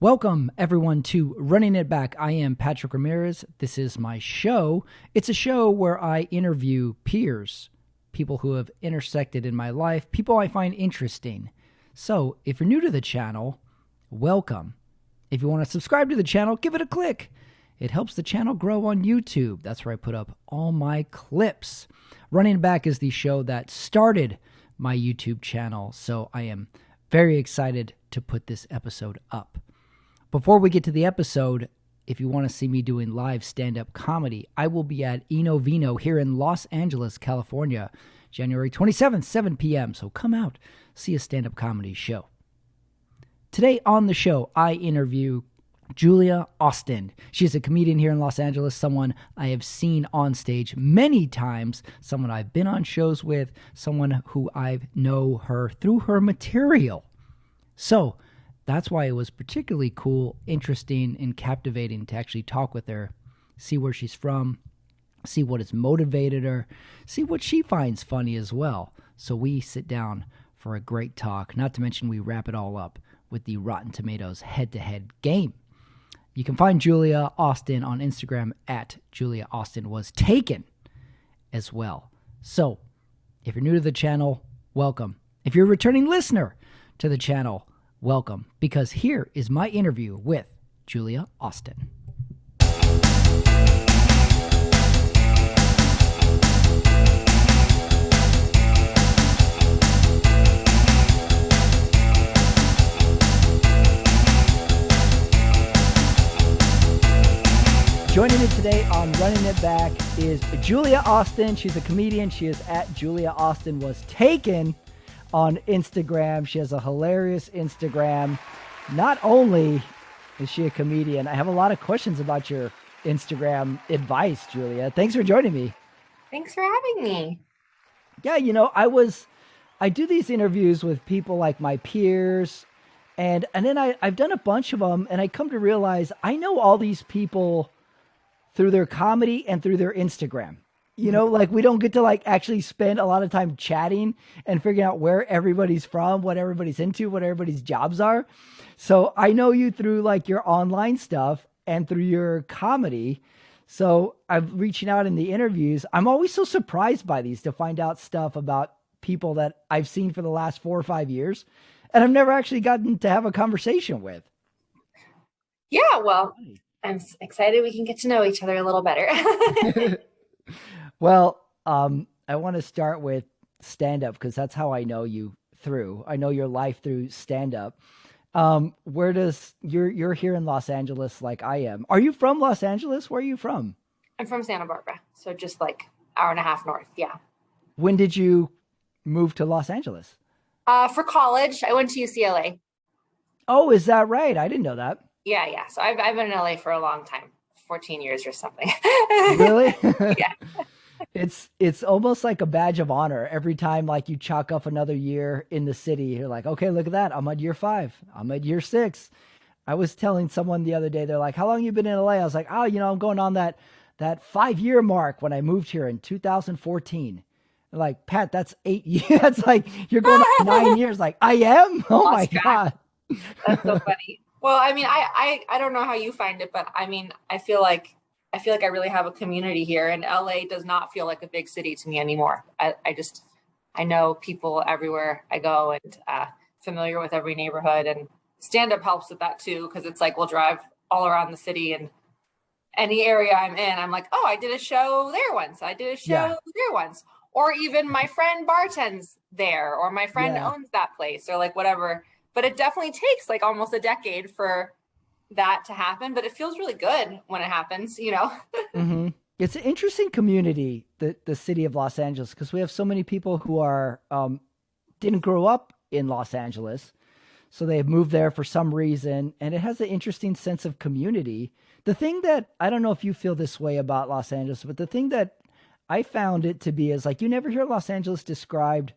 Welcome, everyone, to Running It Back. I am Patrick Ramirez. This is my show. It's a show where I interview peers, people who have intersected in my life, people I find interesting. So, if you're new to the channel, welcome. If you want to subscribe to the channel, give it a click. It helps the channel grow on YouTube. That's where I put up all my clips. Running It Back is the show that started my YouTube channel, so I am very excited to put this episode up. Before we get to the episode, if you want to see me doing live stand-up comedy, I will be at Eno Vino here in Los Angeles, California, January 27th, 7 p.m. So come out, see a stand-up comedy show. Today on the show, I interview Julia Austin. She's a comedian here in Los Angeles, someone I have seen on stage many times, someone I've been on shows with, someone who I know her through her material. So that's why it was particularly cool, interesting, and captivating to actually talk with her, see where she's from, see what has motivated her, see what she finds funny as well. So we sit down for a great talk, not to mention we wrap it all up with the Rotten Tomatoes head-to-head game. You can find Julia Austin on Instagram at Julia Austin Was Taken as well. So if you're new to the channel, welcome. If you're a returning listener to the channel, welcome, because here is my interview with Julia Austin. Joining me today on Running It Back is Julia Austin. She's a comedian. She is at Julia Austin Was Taken on Instagram. She has a hilarious Instagram. Not only is she a comedian, I have a lot of questions about your Instagram advice, Julia. Thanks for joining me. Thanks for having me. Yeah, I do these interviews with people like my peers, and then I've done a bunch of them, and I come to realize I know all these people through their comedy and through their Instagram. Like we don't get to actually spend a lot of time chatting and figuring out where everybody's from, what everybody's into, what everybody's jobs are. So I know you through your online stuff and through your comedy. So I'm reaching out in the interviews. I'm always so surprised by these to find out stuff about people that I've seen for the last 4 or 5 years and I've never actually gotten to have a conversation with. Yeah, well, I'm excited we can get to know each other a little better. Well, I want to start with stand-up because that's how I know you through. I know your life through stand-up. You're here in Los Angeles like I am. Are you from Los Angeles? Where are you from? I'm from Santa Barbara, so just hour and a half north, yeah. When did you move to Los Angeles? For college, I went to UCLA. Oh, is that right? I didn't know that. Yeah. So I've been in LA for a long time, 14 years or something. Really? Yeah. It's almost like a badge of honor. Every time you chalk up another year in the city, you're like, okay, look at that. I'm at year 5. I'm at year 6. I was telling someone the other day, they're like, how long you been in LA? I was like, oh, I'm going on that 5-year mark when I moved here in 2014. They're like, Pat, that's 8 years. That's you're going on 9 years. Like, I am? Oh my God. That's so funny. Well, I mean, I don't know how you find it, but I mean, I feel like I really have a community here, and LA does not feel like a big city to me anymore. I know people everywhere I go and familiar with every neighborhood, and stand-up helps with that too, because it's we'll drive all around the city, and any area I'm in, I'm like, oh, I did a show there once. I did a show there once. Or even my friend bartends there, or my friend owns that place, or whatever. But it definitely takes almost a decade for that to happen, but it feels really good when it happens, Mm-hmm. It's an interesting community, the city of Los Angeles, because we have so many people who are didn't grow up in Los Angeles, so they've moved there for some reason, and it has an interesting sense of community. The thing that, I don't know if you feel this way about Los Angeles, but the thing that I found it to be is you never hear Los Angeles described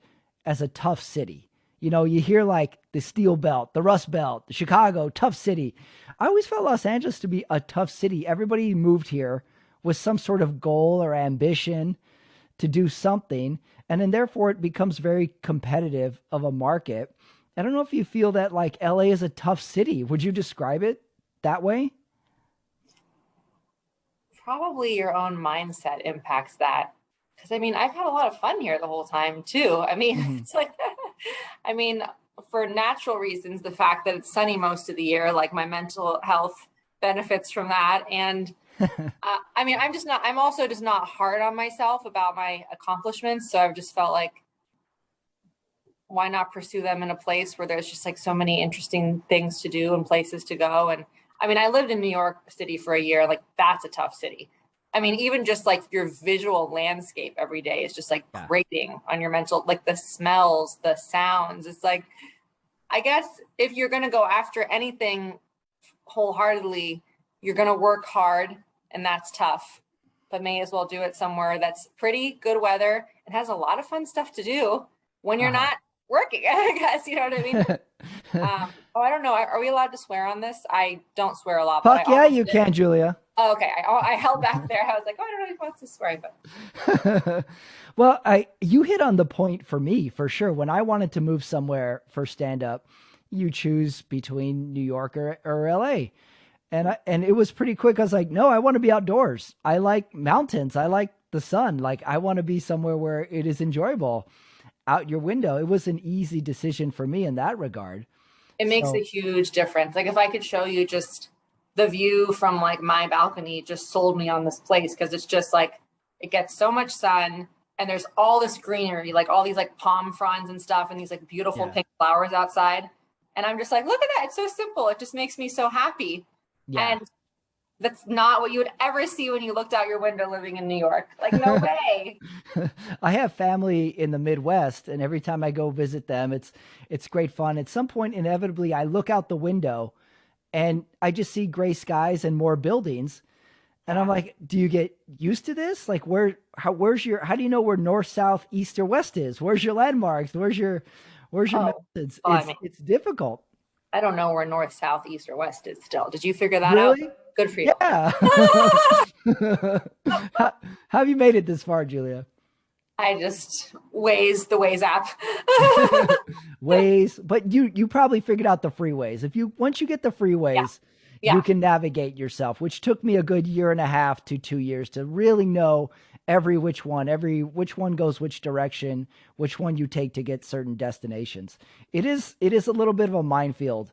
as a tough city. You hear the Steel Belt, the Rust Belt, the Chicago, tough city. I always felt Los Angeles to be a tough city. Everybody moved here with some sort of goal or ambition to do something. And then therefore it becomes very competitive of a market. I don't know if you feel that like LA is a tough city. Would you describe it that way? Probably your own mindset impacts that. Because I mean, I've had a lot of fun here the whole time too. I mean, Hmm. it's like, I mean, for natural reasons, the fact that it's sunny most of the year, like my mental health benefits from that. And I mean, I'm also just not hard on myself about my accomplishments. So I've just felt like, why not pursue them in a place where there's just like so many interesting things to do and places to go? And I mean, I lived in New York City for a year. Like, that's a tough city. I mean, even just like your visual landscape every day is just like Yeah. grating on your mental, like the smells, the sounds. It's like, I guess if you're going to go after anything wholeheartedly, you're going to work hard, and that's tough, but may as well do it somewhere that's pretty good weather and has a lot of fun stuff to do when you're Uh-huh. not working, I guess, you know what I mean? Oh, I don't know. Are we allowed to swear on this? I don't swear a lot, but I Fuck yeah, almost you did. can, Julia. Oh, okay. I held back there. I was like, oh, I don't know if he wants to swear, but Well, I you hit on the point for me for sure. When I wanted to move somewhere for stand up, you choose between New York or LA. And it was pretty quick. I was like, no, I want to be outdoors. I like mountains. I like the sun. Like I want to be somewhere where it is enjoyable out your window. It was an easy decision for me in that regard. it makes a So huge difference. Like if I could show you just the view from like my balcony just sold me on this place because it's just like it gets so much sun and there's all this greenery, like all these like palm fronds and stuff and these like beautiful yeah, pink flowers outside. And I'm just like, look at that. It's so simple. It just makes me so happy. yeah. And that's not what you would ever see when you looked out your window living in New York. Like, no way. I have family in the Midwest, and every time I go visit them, it's great fun. At some point, inevitably, I look out the window and I just see gray skies and more buildings. And I'm Yeah. like, do you get used to this? Like how do you know where north, south, east, or west is? Where's your landmarks? Where's your Oh, mountains? well, I mean, It's difficult. I don't know where north, south, east, or west is still. Did you figure that out? Really? Good for you. Yeah. how, how have you made it this far, Julia? I just the Waze app. Ways, but you probably figured out the freeways. If you once you get the Yeah. freeways, you Yeah. can navigate yourself, which took me a good year and a half to 2 years to really know every which one goes which direction, which one you take to get certain destinations. It is a little bit of a minefield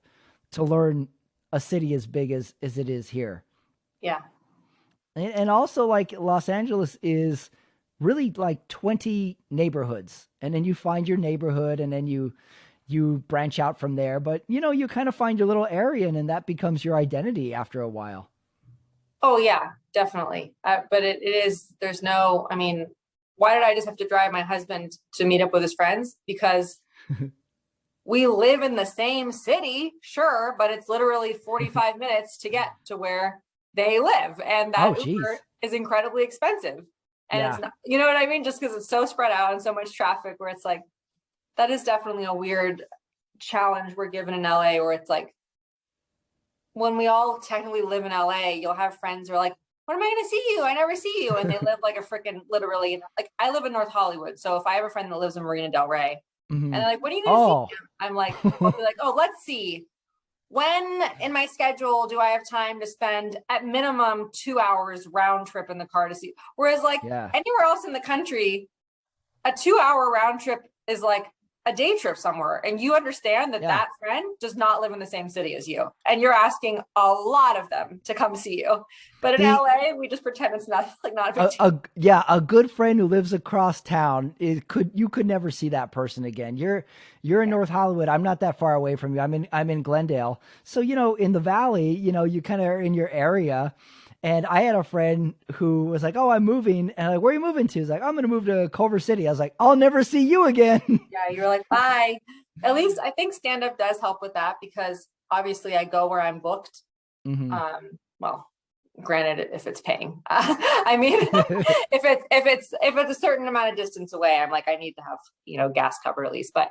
to learn a city as big as it is here. Yeah. And also like Los Angeles is really like 20 neighborhoods, and then you find your neighborhood, and then you branch out from there, but you kind of find your little area, and then that becomes your identity after a while. Oh, yeah, definitely. But it is, there's no, I mean, why did I just have to drive my husband to meet up with his friends? Because we live in the same city, sure, but it's literally 45 minutes to get to where they live. And Oh that Uber geez. is incredibly expensive. And it's Yeah. not, you know what I mean? Just because it's so spread out and so much traffic, where it's like, that is definitely a weird challenge we're given in LA, where it's like, when we all technically live in LA, you'll have friends who are like, when am I going to see you? I never see you. And they live like a freaking literally, like I live in North Hollywood. So if I have a friend that lives in Marina Del Rey and Hmm. they're like, when are you going to see Oh. him? I'm like, I'll be like, oh, let's see. When in my schedule do I have time to spend at minimum 2 hours round trip in the car to see? Whereas like Yeah. anywhere else in the country, a 2 hour round trip is like a day trip somewhere. And you understand that Yeah. that friend does not live in the same city as you. And you're asking a lot of them to come see you. But in The LA, we just pretend it's not like not a big a, deal. a yeah, a good friend who lives across town, you could never see that person again. You're in Yeah. North Hollywood. I'm not that far away from you. I'm in Glendale. So, in the valley, you kind of are in your area. And I had a friend who was like, "Oh, I'm moving." And I'm like, "Where are you moving to?" He's like, "I'm going to move to Culver City." I was like, "I'll never see you again." Yeah, you're like, bye. At least I think stand up does help with that because obviously I go where I'm booked. Hmm. Well, granted, if it's paying, I mean, if it's a certain amount of distance away, I'm like, I need to have gas cover at least. But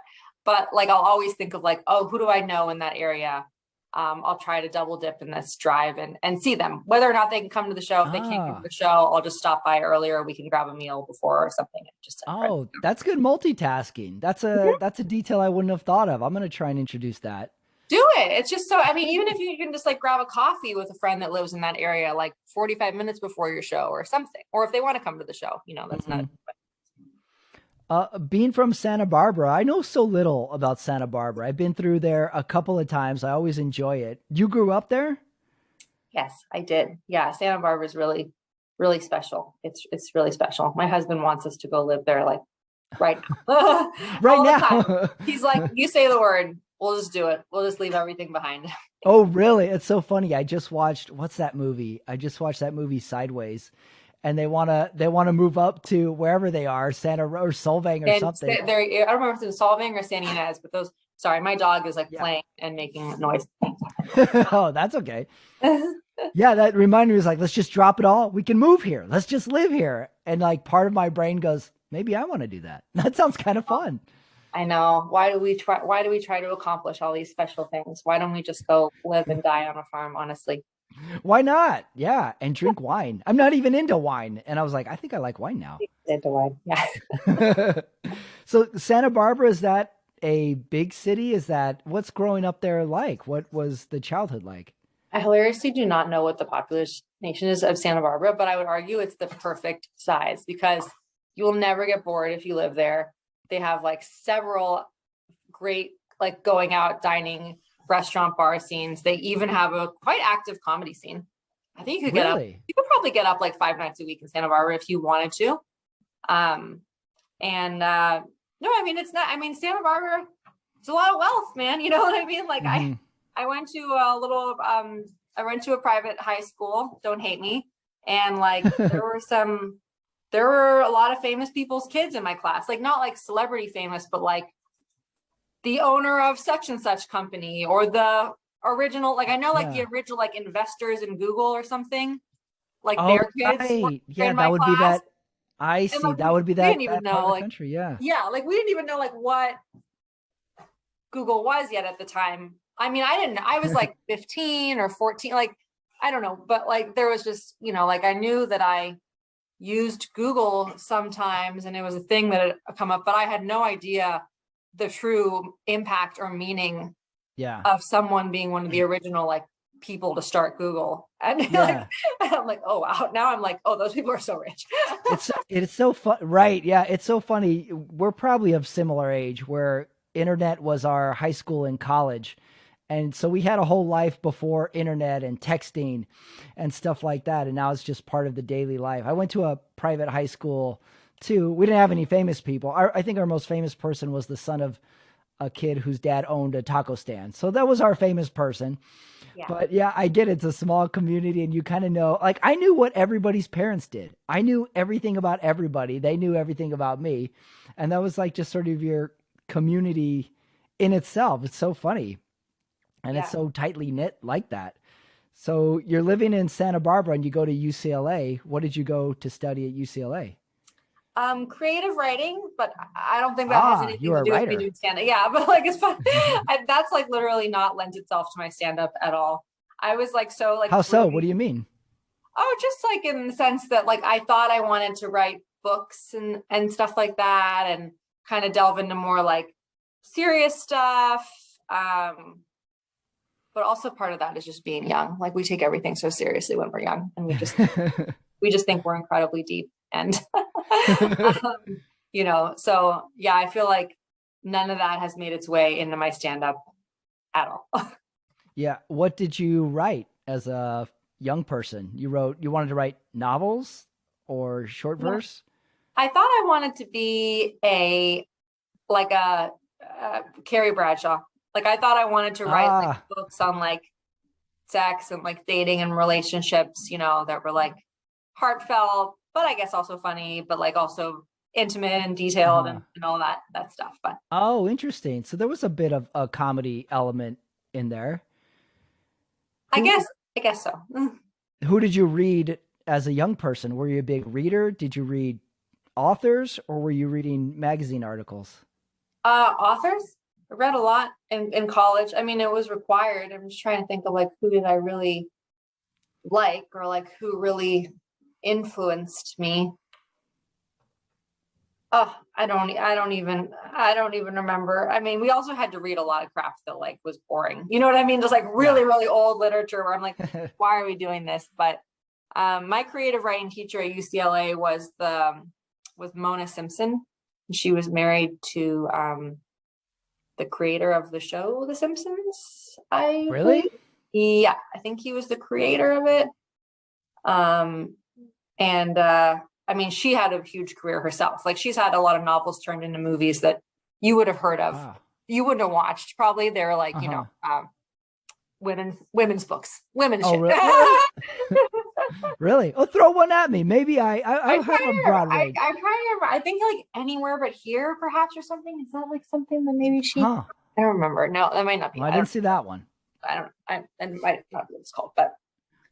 like I'll always think of like, oh, who do I know in that area? I'll try to double dip in this drive and see them. Whether or not they can come to the show, if they can't come to Ah. the show, I'll just stop by earlier. We can grab a meal before or something. And just Oh, that's good multitasking. That's a detail I wouldn't have thought of. I'm gonna try and introduce that. do it. It's just so, I mean, even if you can just like grab a coffee with a friend that lives in that area, like 45 minutes before your show or something, or if they want to come to the show, that's not. Mhm. Being from Santa Barbara, I know so little about Santa Barbara. I've been through there a couple of times. I always enjoy it. You grew up there? Yes, I did. Yeah, Santa Barbara is really, really special. It's really special. My husband wants us to go live there, like right now. Right All the time. now. He's like, you say the word, we'll just do it. We'll just leave everything behind. Oh, really? It's so funny. I just watched what's that movie? I just watched that movie Sideways, and they wanna move up to wherever they are, Santa or Solvang or And something. there, I don't remember if it's Solving or San Ynez, but those. Sorry, my dog is like Yeah. playing and making noise. Oh, that's okay. Yeah, that reminded me was like, let's just drop it all. We can move here. Let's just live here. And like part of my brain goes, maybe I want to do that. That sounds kind of fun. I know. Why do we try? Why do we try to accomplish all these special things? Why don't we just go live and die on a farm? Honestly, Why not? Yeah, and drink wine. I'm not even into wine. And I was like, I think I like wine now. yeah. So Santa Barbara, is that a big city? Is that what's growing up there like? What was the childhood like? I hilariously do not know what the population is of Santa Barbara, but I would argue it's the perfect size because you will never get bored if you live there. They have like several great like going out dining restaurant bar scenes. They even have a quite active comedy scene. I think Really? you could probably get up like 5 nights a week in Santa Barbara if you wanted to. And no, I mean it's not. I mean Santa Barbara, it's a lot of wealth, man. You know what I mean? Like Mhm. I went to a little I went to a private high school, don't hate me. And like there were a lot of famous people's kids in my class. Like not like celebrity famous, but like the owner of such and such company or the original, like I know like the Yeah. original like investors in Google or something, like Oh, their kids were right. Yeah, in that my would be class. that. I And see. like That would be we didn't that even that part know of the like country. Yeah. yeah, like we didn't even know like what Google was yet at the time. I mean, I didn't, I was like 15 or 14, like, I don't know, but like there was just, like I knew that I used Google sometimes and it was a thing that had come up, but I had no idea the true impact or meaning Yeah. of someone being one of the original like people to start Google. And like, Yeah. I'm like, oh wow. Now I'm like, oh, those people are so rich. It's so fun, right? Yeah, it's so funny. We're probably of similar age where internet was our high school and college. And so we had a whole life before internet and texting and stuff like that. And now it's just part of the daily life. I went to a private high school too. We didn't have any famous people. I think our most famous person was the son of a kid whose dad owned a taco stand. So that was our famous person. Yeah. But yeah, I get it. It's a small community and you kind of know, like I knew what everybody's parents did. I knew everything about everybody. They knew everything about me. And that was like just sort of your community in itself. It's so funny. And it's Yeah. so tightly knit like that. So you're living in Santa Barbara and you go to UCLA. What did you go to study at UCLA? Creative writing, but I don't think that has anything You're to a do with me writer. doing stand-up. Yeah, but like it's fun. That's like literally not lends itself to my stand-up at all. I was like so like How so? What really, do you mean? oh, just like in the sense that like I thought I wanted to write books and stuff like that and kind of delve into more like serious stuff. But also part of that is just being young. Like we take everything so seriously when we're young and we just think we're incredibly deep and so yeah, I feel like none of that has made its way into my stand-up at all. Yeah. What did you write as a young person? You wanted to write novels or short verse? I thought I wanted to be like a Carrie Bradshaw. Like I thought I wanted to write like books on like sex and like dating and relationships, that were like heartfelt, but I guess also funny, but like also intimate and detailed and all that stuff. But Oh, interesting. So there was a bit of a comedy element in there. I Who guess so. who did you read as a young person? Were you a big reader? Did you read authors or were you reading magazine articles? Authors. I read a lot in college. I mean, it was required. I'm just trying to think of like who did I really like, or like who really influenced me. Oh, I don't even remember. I mean, we also had to read a lot of crap that like was boring. You know what I mean? Just like really, Yeah. really old literature where I'm like, why are we doing this? But my creative writing teacher at UCLA was Mona Simpson. She was married to the creator of the show The Simpsons, I believe. Really? Yeah, I think he was the creator of it. And I mean, she had a huge career herself. Like she's had a lot of novels turned into movies that you would have heard of. Wow. You wouldn't have watched. Probably they're like, Uh-huh. women's books, women's Oh, shit. really? Really? Oh, throw one at me. Maybe I I'm have a trying to, broad range. I'm trying to remember. I think like Anywhere But Here, perhaps, or something. Is that like something that maybe she? Huh. I don't remember. No, that might not be. Well, I didn't see that one. That might not be what it's called, but.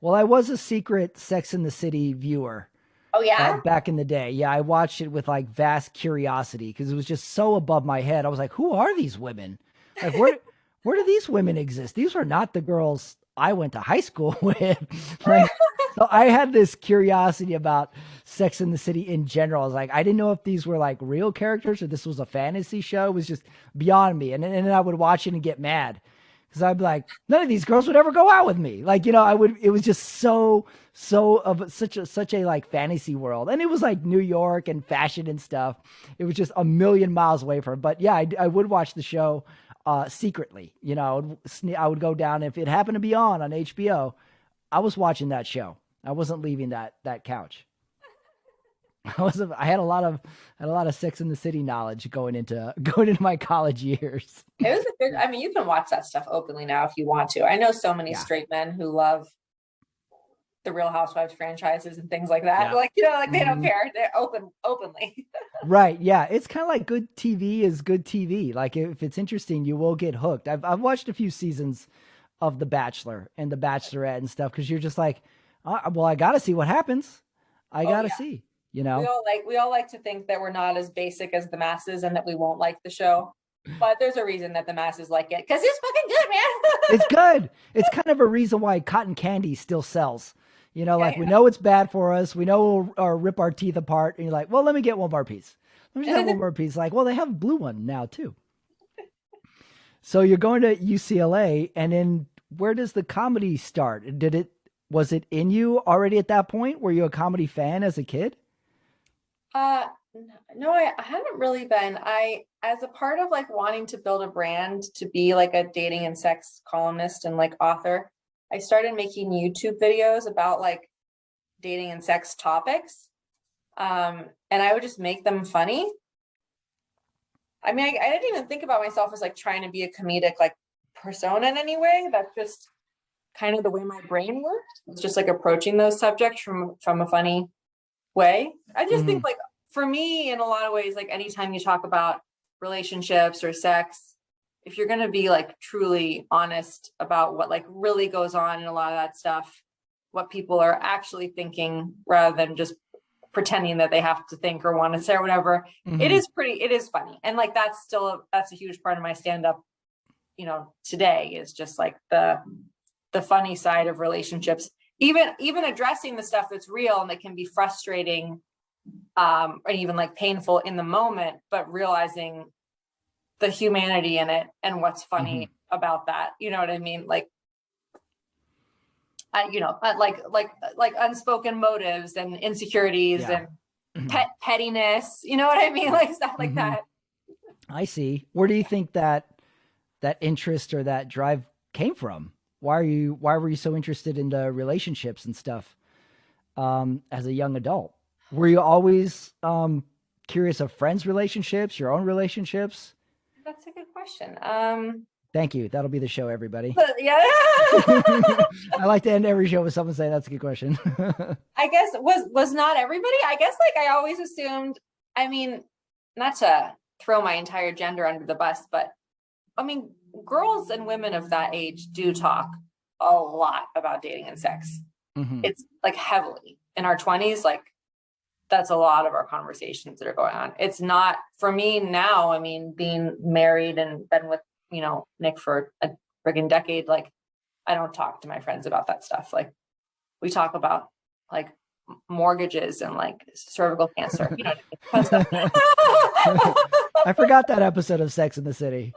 Well, I was a secret Sex in the City viewer Oh yeah. back in the day. Yeah, I watched it with like vast curiosity because it was just so above my head. I was like, who are these women? Like, where do these women exist? These are not the girls I went to high school with. Like, so I had this curiosity about Sex in the City in general. I was like, I didn't know if these were like real characters or this was a fantasy show. It was just beyond me. And then I would watch it and get mad because I'd be like, none of these girls would ever go out with me. Like, it was just so of such a like fantasy world. And it was like New York and fashion and stuff. It was just a million miles away from it. But yeah, I would watch the show secretly. I would go down if it happened to be on HBO. I was watching that show. I wasn't leaving that couch. I had a lot of Sex in the City knowledge going into my college years. It was a good, I mean, you can watch that stuff openly now if you want to. I know so many Yeah. straight men who love the Real Housewives franchises and things like that. Yeah. Like, like they don't care. They're openly. Right. Yeah. It's kind of like good TV is good TV. Like if it's interesting, you will get hooked. I've watched a few seasons of The Bachelor and The Bachelorette and stuff because you're just like, well, I got to see what happens. I got to see. We all like to think that we're not as basic as the masses and that we won't like the show. But there's a reason that the masses like it because it's fucking good, man. It's good. It's kind of a reason why cotton candy still sells. We know it's bad for us. We know we'll rip our teeth apart. And you're like, well, let me get one more piece. Let me just have one more piece. Like, well, they have a blue one now too. So you're going to UCLA, and then where does the comedy start? Was it in you already at that point? Were you a comedy fan as a kid? No, I haven't really been. As a part of like wanting to build a brand to be like a dating and sex columnist and like author, I started making YouTube videos about like dating and sex topics. And I would just make them funny. I mean, I didn't even think about myself as like trying to be a comedic like persona in any way. That's just kind of the way my brain works. It's just like approaching those subjects from a funny way. I just think like for me, in a lot of ways, like anytime you talk about relationships or sex, if you're going to be like truly honest about what like really goes on in a lot of that stuff, what people are actually thinking rather than just pretending that they have to think or want to say or whatever, it is funny. And like, that's a huge part of my stand-up, today is just like the funny side of relationships, even addressing the stuff that's real and that can be frustrating, and even like painful in the moment, but realizing the humanity in it and what's funny about that. You know what I mean? Like, like unspoken motives and insecurities and pettiness. You know what I mean? Like stuff like that. I see. Where do you think that interest or that drive came from? Why were you so interested in the relationships and stuff as a young adult? Were you always curious of friends' relationships, your own relationships? That's a good question. Thank you. That'll be the show, everybody. Yeah. I like to end every show with someone saying that's a good question. I guess was not everybody. I guess like I always assumed, I mean, not to throw my entire gender under the bus, but I mean, girls and women of that age do talk a lot about dating and sex. It's like heavily in our 20s, like that's a lot of our conversations that are going on. It's not for me now. I mean, being married and been with Nick for a friggin' decade. Like, I don't talk to my friends about that stuff. Like, we talk about like mortgages and like cervical cancer, fun stuff. I forgot that episode of Sex in the City.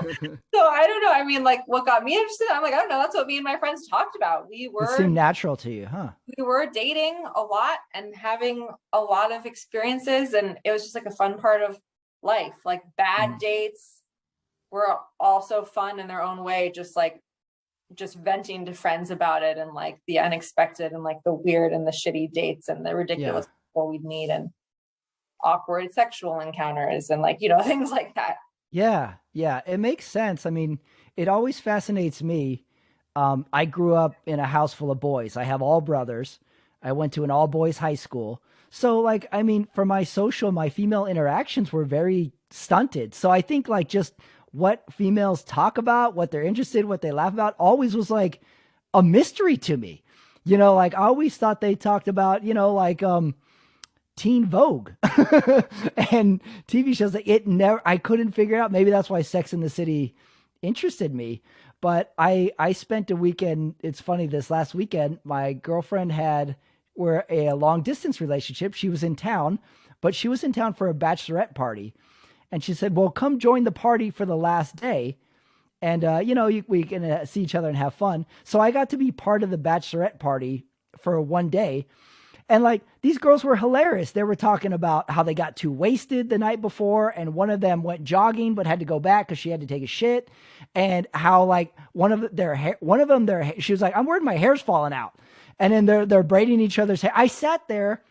So I don't know. I mean, like, what got me interested? I'm like, I don't know. That's what me and my friends talked about. It seemed natural to you, huh? We were dating a lot and having a lot of experiences, and it was just like a fun part of life. Like, bad dates were also fun in their own way, just venting to friends about it, and like the unexpected and like the weird and the shitty dates and the ridiculous people we'd meet and awkward sexual encounters and like, things like that. Yeah, yeah, it makes sense. I mean, it always fascinates me. I grew up in a house full of boys. I have all brothers. I went to an all boys high school. So, like, I mean, for my female interactions were very stunted. So I think like just what females talk about, what they're interested, what they laugh about, always was like a mystery to me. Like I always thought they talked about, like Teen Vogue and TV shows that I couldn't figure it out. Maybe that's why Sex in the City interested me. But I spent a weekend. It's funny, this last weekend, my girlfriend we're a long distance relationship. She was in town, but she was in town for a bachelorette party. And she said, well, come join the party for the last day. And, we can see each other and have fun. So I got to be part of the bachelorette party for one day. And like, these girls were hilarious. They were talking about how they got too wasted the night before. And one of them went jogging, but had to go back because she had to take a shit. And how like she was like, I'm worried my hair's falling out. And then they're braiding each other's hair. I sat there.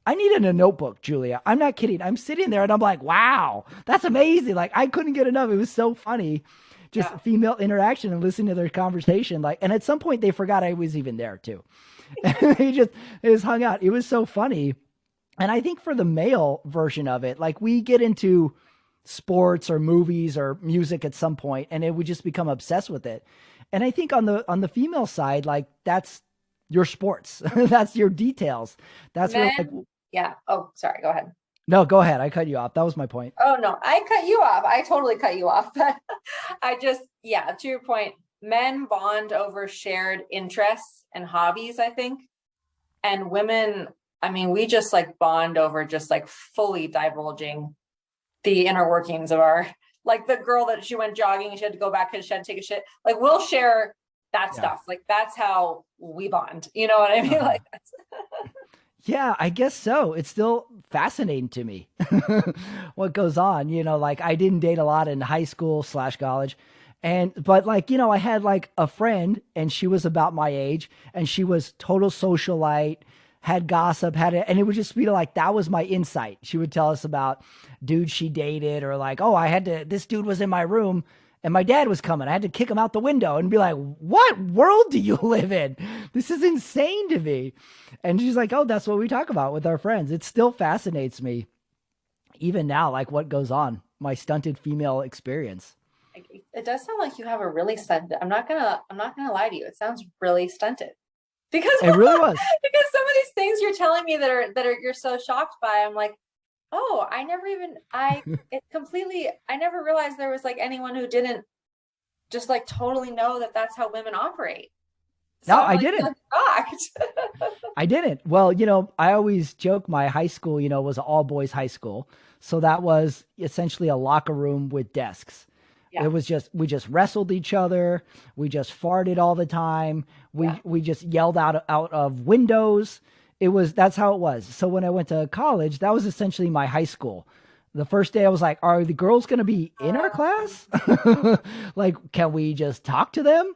I needed a notebook, Julia. I'm not kidding. I'm sitting there and I'm like, wow, that's amazing. Like, I couldn't get enough. It was so funny. Just female interaction and listening to their conversation. Like, and at some point they forgot I was even there too. And they just hung out. It was so funny. And I think for the male version of it, like we get into sports or movies or music at some point and it would just become obsessed with it. And I think on the female side, like that's your sports. That's your details. That's where like, yeah. Oh, sorry. Go ahead. No, go ahead. I cut you off. That was my point. Oh, no, I cut you off. I totally cut you off. But to your point, men bond over shared interests and hobbies, I think. And women, I mean, we just like bond over just like fully divulging the inner workings of like the girl that she went jogging and she had to go back because she had to take a shit. Like, we'll share that stuff. Like, that's how we bond. You know what I mean? Like, that's yeah, I guess so. It's still fascinating to me what goes on. Like I didn't date a lot in high school / college. But like, I had like a friend and she was about my age and she was total socialite, had gossip, and it would just be like, that was my insight. She would tell us about dudes she dated or like, oh, this dude was in my room and my dad was coming. I had to kick him out the window and be like, what world do you live in? This is insane to me. And she's like, oh, that's what we talk about with our friends. It still fascinates me even now, like what goes on, my stunted female experience. It does sound like you have a really stunted. I'm not gonna lie to you. It sounds really stunted because it really was. Because some of these things you're telling me that are you're so shocked by, I'm like, oh, I never realized there was like anyone who didn't just like totally know that that's how women operate. So no, I didn't. I didn't. Well, I always joke my high school, was an all boys high school. So that was essentially a locker room with desks. Yeah. It was we just wrestled each other. We just farted all the time. We just yelled out of windows. That's how it was. So when I went to college, that was essentially my high school. The first day I was like, are the girls going to be in our class? Like, can we just talk to them?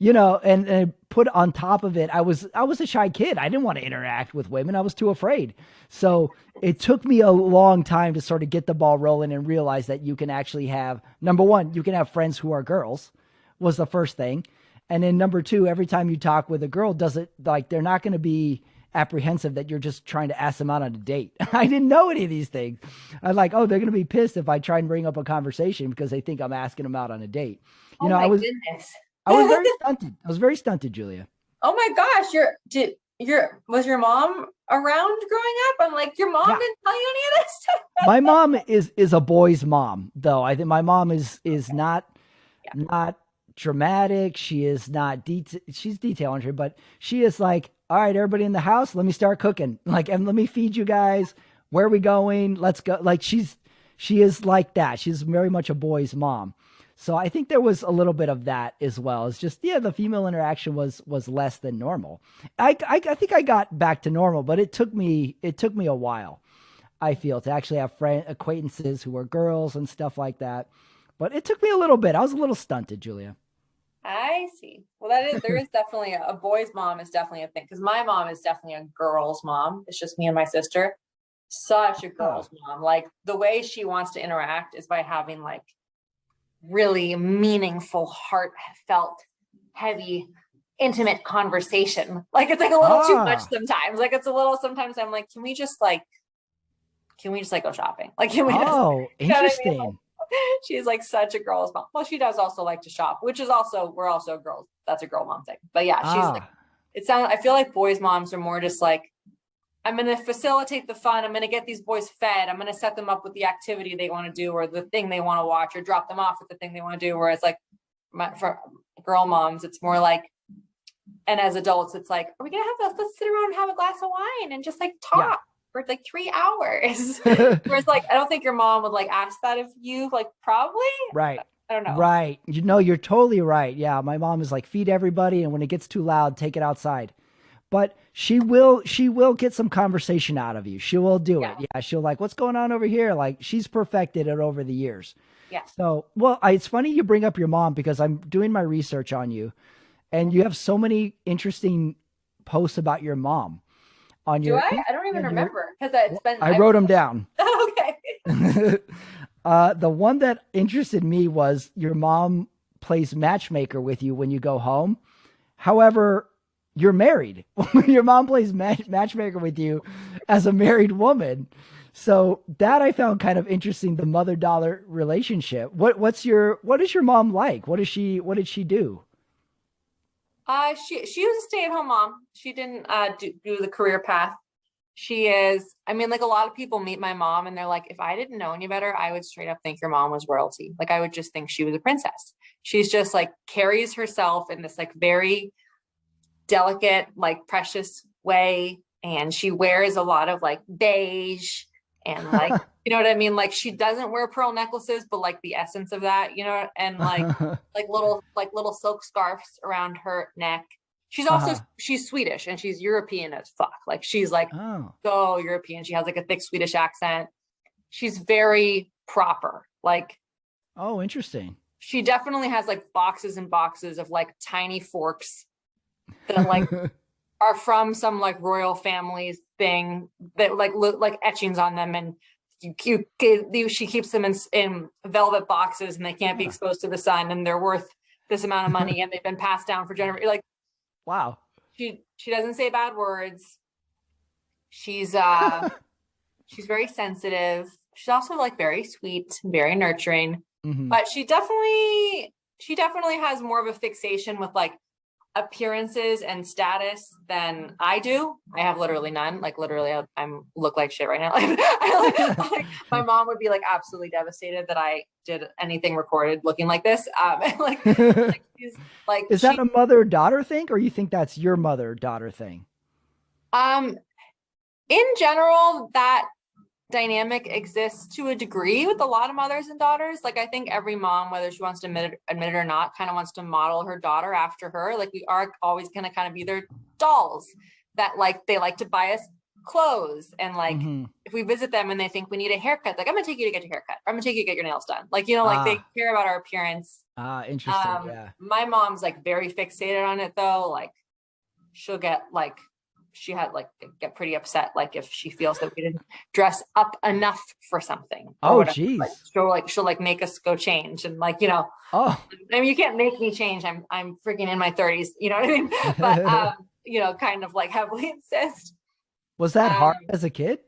And put on top of it, I was a shy kid. I didn't want to interact with women. I was too afraid. So it took me a long time to sort of get the ball rolling and realize that you can actually have, number one, you can have friends who are girls was the first thing. And then number two, every time you talk with a girl, they're not going to be apprehensive that you're just trying to ask them out on a date. I didn't know any of these things. I'm like, oh, they're going to be pissed if I try and bring up a conversation because they think I'm asking them out on a date. Goodness. I was very stunted. I was very stunted, Julia. Oh my gosh. was your mom around growing up? I'm like, your mom Yeah. didn't tell you any of this stuff? My mom is a boy's mom, though. I think my mom is Yeah. not dramatic. She is not she's detail oriented, but she is like, all right, everybody in the house, let me start cooking. Like, and let me feed you guys. Where are we going? Let's go. Like she is like that. She's very much a boy's mom. So I think there was a little bit of that as well. It's just, yeah, the female interaction was less than normal. I think I got back to normal, but it took me a while. I feel, to actually have friend acquaintances who were girls and stuff like that. But it took me a little bit. I was a little stunted, Julia. I see. Well, there is definitely a boy's mom is definitely a thing because my mom is definitely a girl's mom. It's just me and my sister. Such a Oh, girl's mom. Like the way she wants to interact is by having like really meaningful, heartfelt, heavy, intimate conversation. Like it's like a little too much ah, sometimes. Like it's a little sometimes I'm like, can we just like go shopping? Like can we just oh, you know what I mean? interesting. She's like such a girl's mom. Well, she does also like to shop, which is also we're also girls. That's a girl mom thing. But yeah, she's like Ah, it sounds I feel like boys' moms are more just like I'm going to facilitate the fun. I'm going to get these boys fed. I'm going to set them up with the activity they want to do or the thing they want to watch or drop them off with the thing they want to do. Whereas like for girl moms, it's more like, and as adults, it's like, are we going to let's sit around and have a glass of wine and just like yeah. talk for like 3 hours. Whereas like, I don't think your mom would like ask that of you, like probably, Right. I don't know. Right. You know, you're totally right. Yeah, my mom is like, feed everybody, and when it gets too loud, take it outside. But she will get some conversation out of you. She will do Yeah. it. Yeah, she'll like, what's going on over here? Like, she's perfected it over the years. Yeah. So, well, it's funny you bring up your mom because I'm doing my research on you, and you have so many interesting posts about your mom on Do your I don't even and your. remember because it's been, I I've, wrote them down. okay. The one that interested me was your mom plays matchmaker with you when you go home. However, you're married. Your mom plays matchmaker with you as a married woman. So that I found kind of interesting, the mother daughter relationship. What is your mom like? What did she do? She was a stay-at-home mom. She didn't do the career path. She is, I mean, like a lot of people meet my mom and they're like, if I didn't know any better, I would straight up think your mom was royalty. Like I would just think she was a princess. She's just like carries herself in this like very delicate, like precious way. And she wears a lot of like beige and like, you know what I mean? Like she doesn't wear pearl necklaces, but like the essence of that, you know, and like little silk scarves around her neck. Uh-huh. She's Swedish and she's European as fuck. Like she's like Oh. so European. She has like a thick Swedish accent. She's very proper. Like Oh, interesting. she definitely has like boxes and boxes of like tiny forks that like are from some like royal families thing that like look like etchings on them and she keeps them in velvet boxes and they can't be Huh. exposed to the sun and they're worth this amount of money and they've been passed down for generations. Like Wow. she doesn't say bad words. She's she's very sensitive. She's also like very sweet, very nurturing, Hmm. but she definitely has more of a fixation with like appearances and status than I do. I have literally none. Like literally, I'm look like shit right now. My mom would be like absolutely devastated that I did anything recorded looking like this. Like she's like Is that she a mother daughter thing, or you think that's your mother daughter thing? um in general that dynamic exists to a degree with a lot of mothers and daughters. Like I think every mom, whether she wants to admit it or not, kind of wants to model her daughter after her. Like we are always going to kind of be their dolls that like they like to buy us clothes and like Hmm. if we visit them and they think we need a haircut, like I'm gonna take you to get your haircut. Or I'm gonna take you to get your nails done. Like you know, like they Ah, care about our appearance. interesting. Yeah. My mom's like very fixated on it though. Like she'll get like she had like get pretty upset like if she feels that we didn't dress up enough for something or Oh, whatever. Like geez. she'll make us go change and like you know Oh. I mean you can't make me change. I'm freaking in my 30s, you know what I mean? But you know, kind of like heavily insist. Was that hard Um as a kid?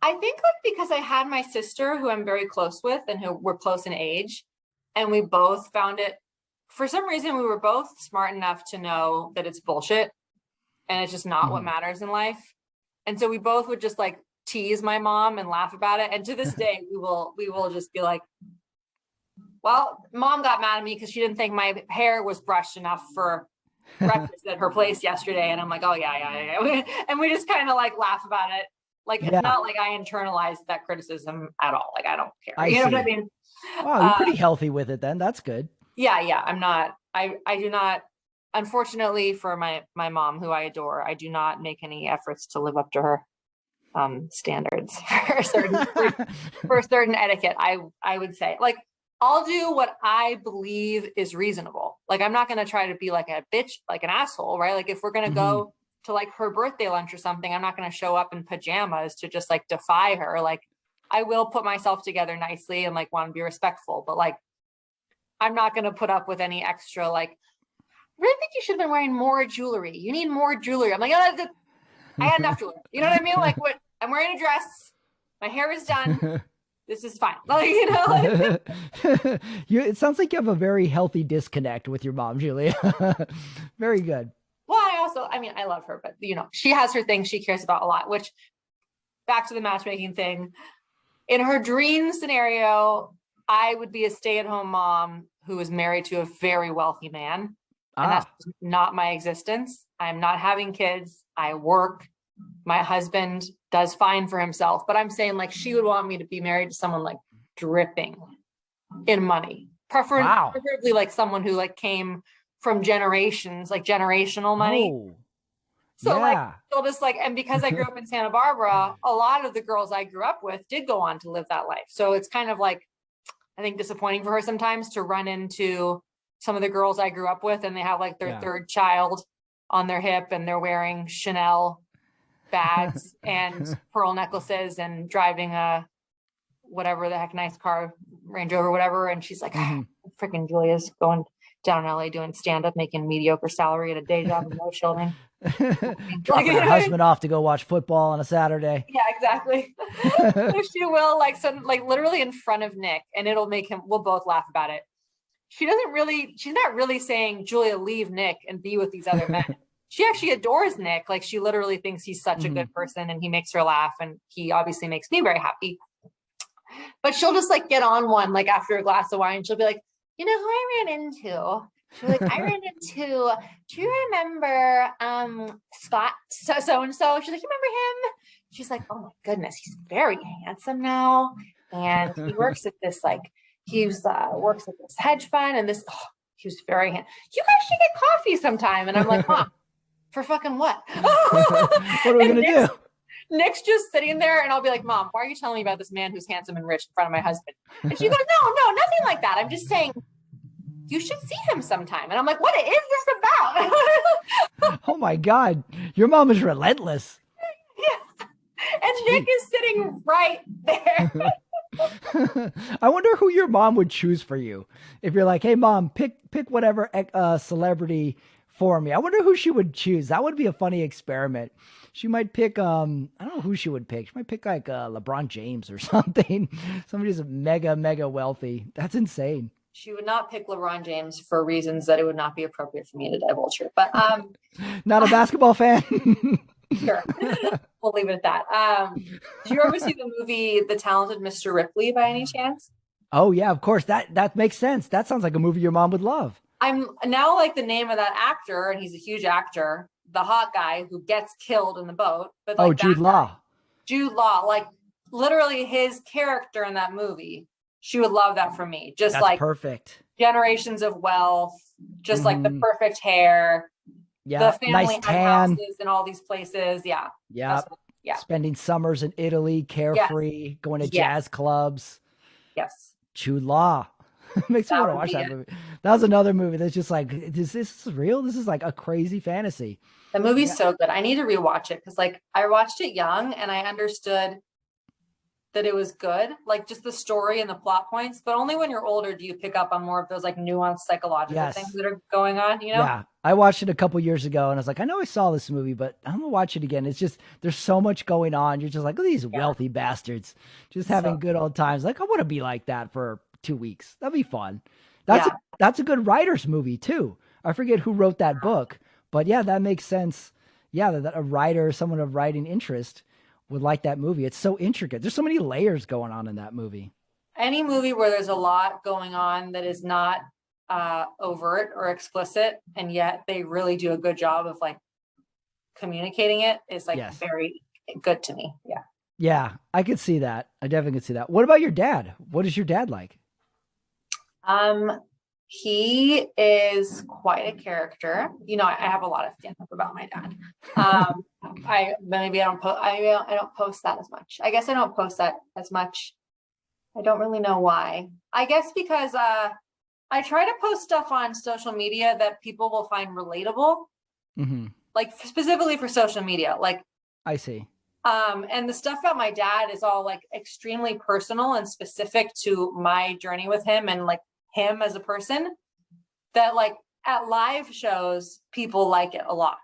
I think like because I had my sister who I'm very close with and who we're close in age and we both found it for some reason we were both smart enough to know that it's bullshit and it's just not what matters in life. And so we both would just like tease my mom and laugh about it. And to this day, we will just be like, well, mom got mad at me because she didn't think my hair was brushed enough for breakfast at her place yesterday. And I'm like, oh yeah. And we just kind of like laugh about it. Like, it's not like I internalized that criticism at all. Like, I don't care. You know what I mean? Wow, you're pretty healthy with it then. That's good. Yeah. I'm not, I do not, unfortunately for my mom, who I adore, I do not make any efforts to live up to her standards for certain etiquette. I would say, like, I'll do what I believe is reasonable. Like, I'm not going to try to be like a bitch, like an asshole, right? Like, if we're going to go to like her birthday lunch or something, I'm not going to show up in pajamas to just like defy her. Like, I will put myself together nicely and like want to be respectful, but like, I'm not going to put up with any extra, like, I really think you should have been wearing more jewelry. You need more jewelry. I'm like, oh, I had enough jewelry. You know what I mean? Like, what? I'm wearing a dress. My hair is done. This is fine. Like, you know, like, it sounds like you have a very healthy disconnect with your mom, Julia. Very good. Well, I mean, I love her, but you know, she has her things she cares about a lot, which, back to the matchmaking thing, in her dream scenario, I would be a stay-at-home mom who is married to a very wealthy man. And that's not my existence. I'm not having kids. I work. My husband does fine for himself, but I'm saying, like, she would want me to be married to someone like dripping in money, preferably like someone who like came from generations, like generational money. So like, they'll just like, and because I grew up in Santa Barbara, a lot of the girls I grew up with did go on to live that life. So it's kind of like, I think, disappointing for her sometimes to run into some of the girls I grew up with and they have like their third child on their hip and they're wearing Chanel bags and pearl necklaces and driving a whatever the heck nice car, Range Rover, whatever. And she's like, freaking Julia's going down in LA doing stand-up, making mediocre salary at a day job with no children. Dropping her husband off to go watch football on a Saturday. Yeah, exactly. So she will, like, literally in front of Nick, and it'll make him, we'll both laugh about it. She's not really saying, Julia, leave Nick and be with these other men. She actually adores Nick. Like, she literally thinks he's such a good person and he makes her laugh and he obviously makes me very happy. But she'll just like get on one, like after a glass of wine, she'll be like, you know who I ran into? She's like, I ran into, do you remember Scott so-and-so? She's like, you remember him? She's like, oh my goodness, he's very handsome now. And he works at this, like, works at this hedge fund and this, he was very handsome. You guys should get coffee sometime. And I'm like, Mom, for fucking what? What are we going to do? Nick's just sitting there and I'll be like, Mom, why are you telling me about this man who's handsome and rich in front of my husband? And she goes, no, nothing like that. I'm just saying you should see him sometime. And I'm like, what is this about? Oh my God. Your mom is relentless. Yeah. And Nick is sitting right there. I wonder who your mom would choose for you. If you're like, hey mom, pick whatever celebrity for me. I wonder who she would choose. That would be a funny experiment. She might pick, I don't know who she would pick. She might pick like LeBron James or something. Somebody who's mega wealthy. That's insane. She would not pick LeBron James for reasons that it would not be appropriate for me to divulge here. But not a basketball fan. Sure. We'll leave it at that. Did you ever see the movie The Talented Mr. Ripley by any chance? Oh yeah, of course. That makes sense. That sounds like a movie your mom would love. I'm now like the name of that actor, and he's a huge actor, the hot guy who gets killed in the boat. But like, Jude Law. Jude Law, like literally his character in that movie. She would love that from me. Just like perfect. Generations of wealth, just like the perfect hair. Yeah, the family nice had tan. Houses in all these places. Yeah. Yeah. Spending summers in Italy, carefree, going to jazz clubs. Yes. Jude Law. Makes me want to watch that movie. That was another movie that's just like, is this real? This is like a crazy fantasy. The movie's so good. I need to rewatch it because like I watched it young and I understood that it was good, like just the story and the plot points, but only when you're older do you pick up on more of those like nuanced psychological things that are going on, you know? Yeah. I watched it a couple years ago and I was like, I know I saw this movie, but I'm gonna watch it again. It's just, there's so much going on. You're just like, look at these wealthy bastards just having good old times. Like, I want to be like that for 2 weeks. That'd be fun. That's that's a good writer's movie too. I forget who wrote that book, but yeah, that makes sense. Yeah, that a writer, someone of writing interest would like that movie. It's so intricate. There's so many layers going on in that movie. Any movie where there's a lot going on that is not overt or explicit, and yet they really do a good job of like communicating it is like Yes. very good to me. Yeah. Yeah, I could see that. I definitely could see that. What about your dad? What is your dad like? He is quite a character. You know, I have a lot of stand up about my dad. I don't post that as much. I guess I don't post that as much. I don't really know why. I guess because I try to post stuff on social media that people will find relatable, like specifically for social media. Like, I see. and the stuff about my dad is all like extremely personal and specific to my journey with him and like him as a person, that like at live shows, people like it a lot.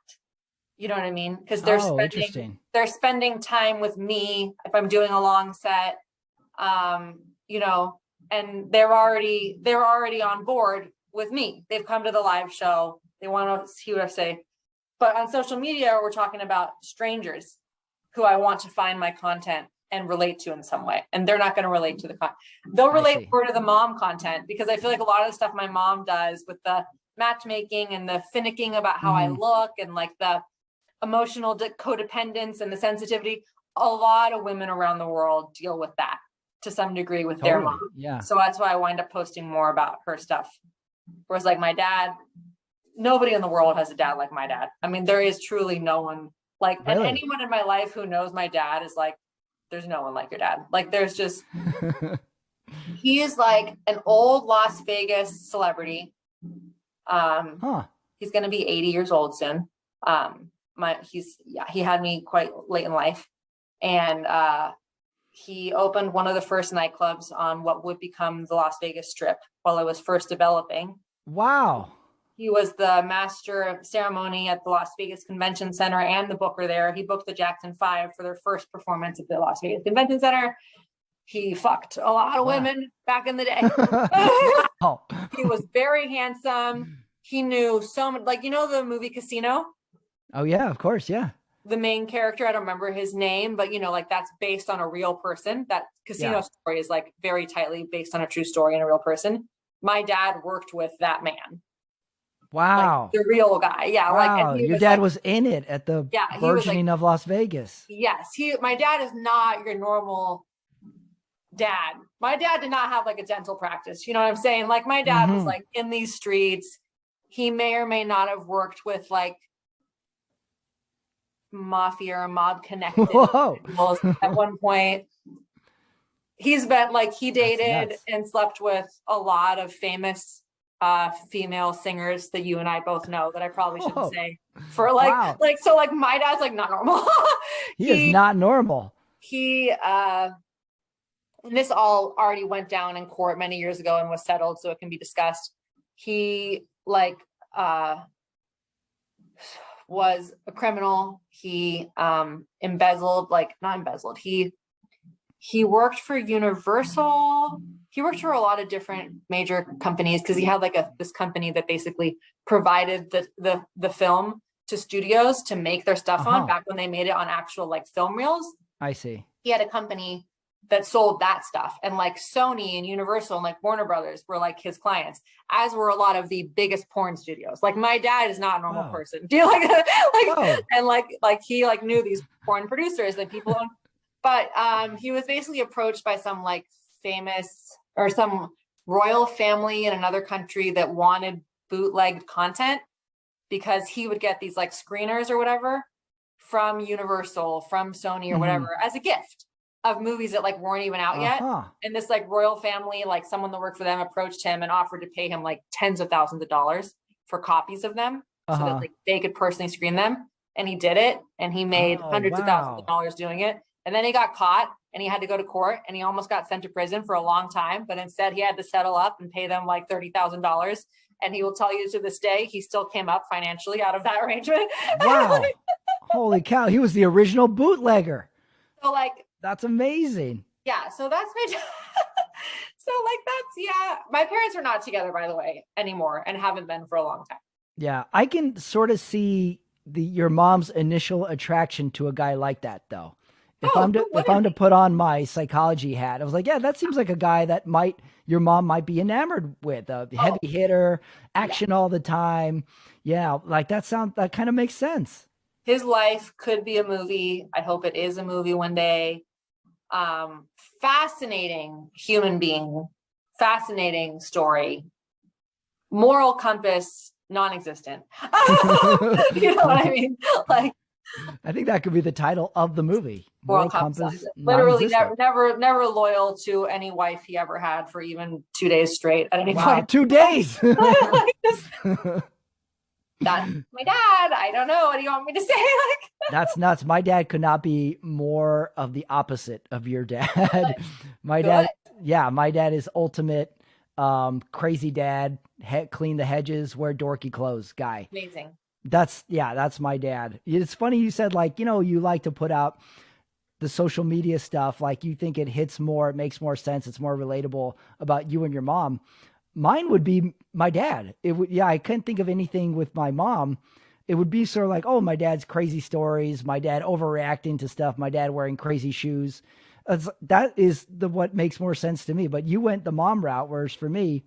You know what I mean? Because they're spending time with me if I'm doing a long set, you know, and they're already on board with me. They've come to the live show. They want to see what I say. But on social media, we're talking about strangers who I want to find my content and relate to in some way. And they're not going to relate to the content. They'll relate more to the mom content, because I feel like a lot of the stuff my mom does with the matchmaking and the finicking about how I look and like the emotional codependence and the sensitivity, a lot of women around the world deal with that to some degree with their mom. Yeah. So that's why I wind up posting more about her stuff. Whereas like my dad, nobody in the world has a dad like my dad. I mean, there is truly no one like, and anyone in my life who knows my dad is like, there's no one like your dad. Like there's just, he is like an old Las Vegas celebrity. He's going to be 80 years old soon. He had me quite late in life, and he opened one of the first nightclubs on what would become the Las Vegas Strip while it was first developing. Wow. He was the master of ceremony at the Las Vegas Convention Center and the booker there. He booked the Jackson 5 for their first performance at the Las Vegas Convention Center. He fucked a lot of women back in the day. He was very handsome. He knew so much, like, you know, the movie Casino? Oh yeah, of course. Yeah. The main character, I don't remember his name, but you know, like that's based on a real person. That Casino story is like very tightly based on a true story and a real person. My dad worked with that man. Wow. Like the real guy. Yeah. Wow. Like, and your dad was in it at the burgeoning of Las Vegas. Yes. My dad is not your normal dad. My dad did not have like a dental practice. You know what I'm saying? Like my dad was like in these streets. He may or may not have worked with like mafia or mob connected at one point. He's been like, he dated and slept with a lot of famous female singers that you and I both know that I probably shouldn't say for like, so like my dad's like not normal. He is not normal. And this all already went down in court many years ago and was settled, so it can be discussed. He like was a criminal. He embezzled, like not embezzled. He worked for Universal. He worked for a lot of different major companies because he had like this company that basically provided the film to studios to make their stuff on back when they made it on actual like film reels. I see. He had a company that sold that stuff, and like Sony and Universal and like Warner Brothers were like his clients, as were a lot of the biggest porn studios. Like my dad is not a normal person. Do you like and like he like knew these porn producers and people, but he was basically approached by some like famous or some royal family in another country that wanted bootlegged content because he would get these like screeners or whatever from Universal, from Sony or whatever as a gift of movies that like weren't even out yet. And this like royal family, like someone that worked for them approached him and offered to pay him like tens of thousands of dollars for copies of them so that like they could personally screen them. And he did it, and he made hundreds of thousands of dollars doing it. And then he got caught and he had to go to court and he almost got sent to prison for a long time. But instead he had to settle up and pay them like $30,000. And he will tell you to this day, he still came up financially out of that arrangement. Wow. Holy cow. He was the original bootlegger. So like, that's amazing. Yeah. So that's my dad. So like that's yeah. My parents are not together, by the way, anymore, and haven't been for a long time. Yeah, I can sort of see your mom's initial attraction to a guy like that though. Oh, who If I'm wouldn't to be? put on my psychology hat, I was like, yeah, that seems like a guy that might your mom might be enamored with. A heavy Oh, hitter, yeah. action all the time. Yeah, like that kind of makes sense. His life could be a movie. I hope it is a movie one day. Fascinating human being, fascinating story, moral compass non-existent. You know what I mean? Like I think that could be the title of the movie. moral Moral compass compass literally non-existent. never loyal to any wife he ever had for even 2 days straight at any Wow, point. 2 days. Like, that's my dad. I don't know. What do you want me to say? Like, That's nuts. My dad could not be more of the opposite of your dad. My good. dad, yeah, my dad is ultimate crazy dad, clean the hedges, wear dorky clothes guy. Amazing. That's my dad. It's funny you said like, you like to put out the social media stuff, like you think it hits more, it makes more sense, it's more relatable about you and your mom. Mine would be my dad. It would, yeah, I couldn't think of anything with my mom. It would be sort of like, oh, my dad's crazy stories, my dad overreacting to stuff, my dad wearing crazy shoes. That is what makes more sense to me. But you went the mom route, whereas for me,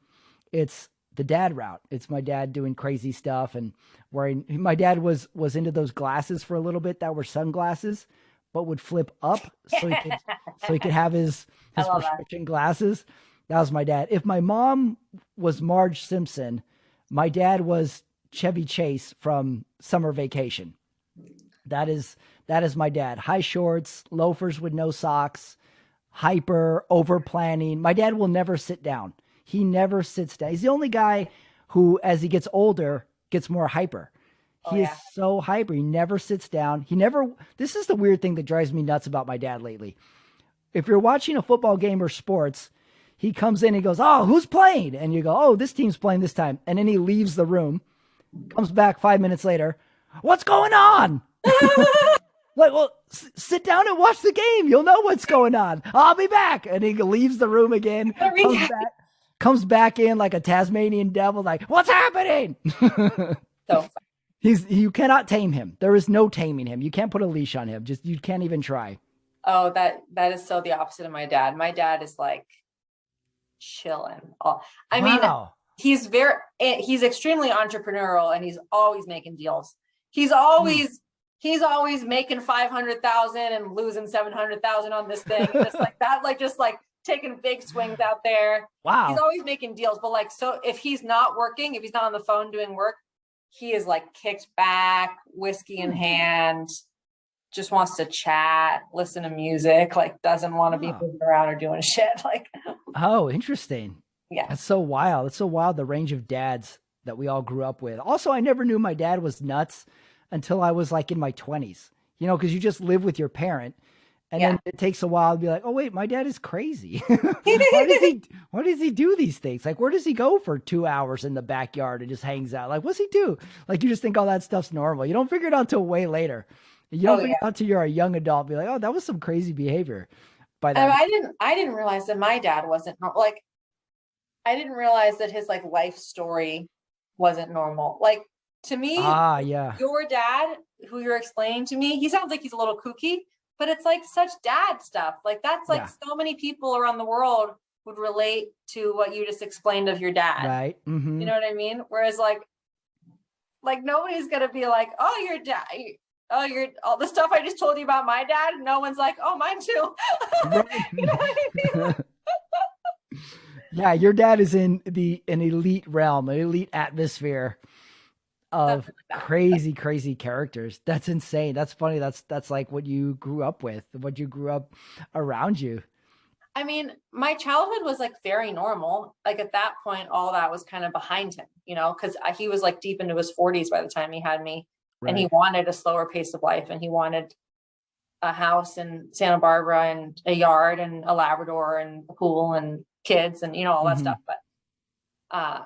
it's the dad route. It's my dad doing crazy stuff and wearing. My dad was into those glasses for a little bit that were sunglasses, but would flip up so he could have I his love that. prescription glasses. That was my dad. If my mom was Marge Simpson, my dad was Chevy Chase from Summer Vacation. That is my dad. High shorts, loafers with no socks, hyper, over planning. My dad will never sit down. He never sits down. He's the only guy who, as he gets older, gets more hyper. Oh He is yeah. so hyper. He never sits down. He never. This is the weird thing that drives me nuts about my dad lately. If you're watching a football game or sports, he comes in and he goes, "Oh, who's playing?" And you go, "Oh, this team's playing this time." And then he leaves the room, comes back 5 minutes later. "What's going on?" Like, well, sit down and watch the game. You'll know what's going on. I'll be back. And he leaves the room again, comes back in like a Tasmanian devil, like, "What's happening?" So fun. You cannot tame him. There is no taming him. You can't put a leash on him. Just you can't even try. Oh, that is so the opposite of my dad. My dad is like chilling. Oh, I mean, Wow. he's extremely entrepreneurial and he's always making deals. He's Hmm. he's always making 500,000 and losing 700,000 on this thing, just like that, like just like taking big swings out there. He's Wow. always making deals, but like so if he's not working, if he's not on the phone doing work, he is like kicked back, whiskey in Hmm. hand, just wants to chat, listen to music, like doesn't want to be Oh. moving around or doing shit. Like, Oh, interesting. yeah. That's so wild. It's so wild the range of dads that we all grew up with. Also, I never knew my dad was nuts until I was like in my 20s. Because you just live with your parent and Yeah. then it takes a while to be like, "Oh wait, my dad is crazy." Why does he do these things? Like where does he go for 2 hours in the backyard and just hangs out? Like what's he do? Like you just think all that stuff's normal. You don't figure it out till way later. You don't Oh figure yeah. it out till you're a young adult, be like, "Oh, that was some crazy behavior by And that." I didn't realize that my dad wasn't like I didn't realize that his like life story wasn't normal. Like to me, Ah, yeah. your dad, who you're explaining to me, he sounds like he's a little kooky, but it's like such dad stuff. Like that's like Yeah. so many people around the world would relate to what you just explained of your dad. Right. You Mm-hmm. know what I mean? Whereas like nobody's gonna be like, oh, your dad, oh, you're all the stuff I just told you about my dad. No one's like, oh, mine too. Right. You know what I mean? Yeah, your dad is in an elite realm, an elite atmosphere of Something like that. crazy, crazy characters. That's insane. That's funny. That's like what you grew up with, what you grew up around you. I mean, my childhood was like very normal. Like at that point, all that was kind of behind him, because he was like deep into his 40s by the time he had me, and he Right. wanted a slower pace of life, and he wanted a house in Santa Barbara and a yard and a Labrador and a pool and kids and all that Hmm. stuff. Uh,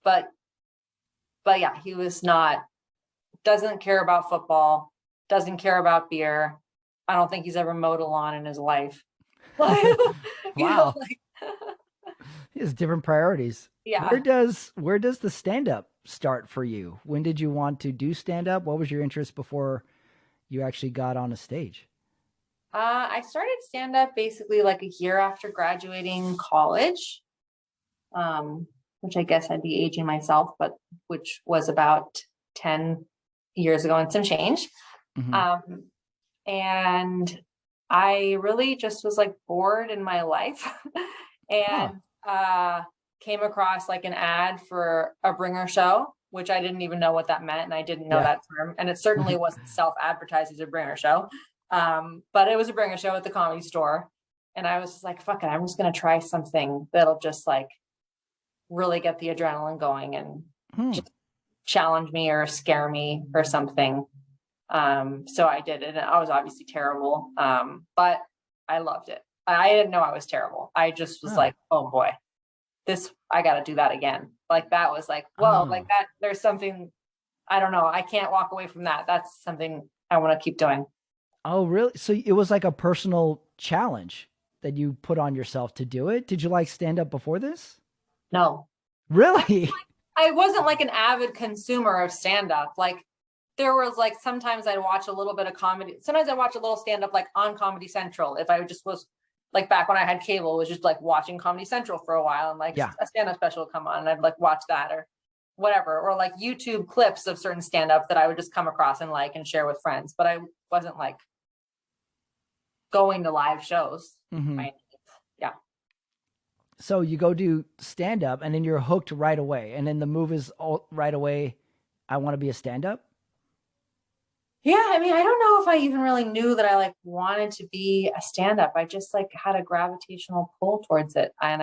but but yeah, he was not doesn't care about football, doesn't care about beer. I don't think he's ever mowed a lawn in his life. Wow. Like It's different priorities. Yeah. Where does the stand up start for you? When did you want to do stand up? What was your interest before you actually got on a stage? I started stand up basically like a year after graduating college, which I guess I'd be aging myself, but which was about 10 years ago and some change. Hmm. Um, and I really just was like bored in my life Huh. and came across like an ad for a bringer show, which I didn't even know what that meant. And I didn't know Yeah. that term. And it certainly wasn't self-advertised as a bringer show. But it was a bringer show at the Comedy Store. And I was just like, fuck it, I'm just going to try something that'll just like really get the adrenaline going and Hmm. just challenge me or scare me or something. So I did it, and I was obviously terrible. But I loved it. I didn't know I was terrible. I just was Oh. like, oh boy, I got to do that again. Like that was like, whoa, like Oh. that, there's something, I don't know. I can't walk away from that. That's something I want to keep doing. Oh, really? So it was like a personal challenge that you put on yourself to do it. Did you like stand up before this? No, Really? I wasn't like an avid consumer of stand up. Like there was like sometimes I'd watch a little bit of comedy. Sometimes I watch a little stand up like on Comedy Central. If I just was like back when I had cable, was just like watching Comedy Central for a while and like Yeah. a stand up special would come on and I'd like watch that or whatever, or like YouTube clips of certain stand up that I would just come across and like and share with friends. But I wasn't like going to live shows. Hmm. By any means. Yeah. So you go do stand up and then you're hooked right away. And then the move is all right away. I want to be a stand up. Yeah, I mean, I don't know if I even really knew that I like wanted to be a stand-up. I just like had a gravitational pull towards it. And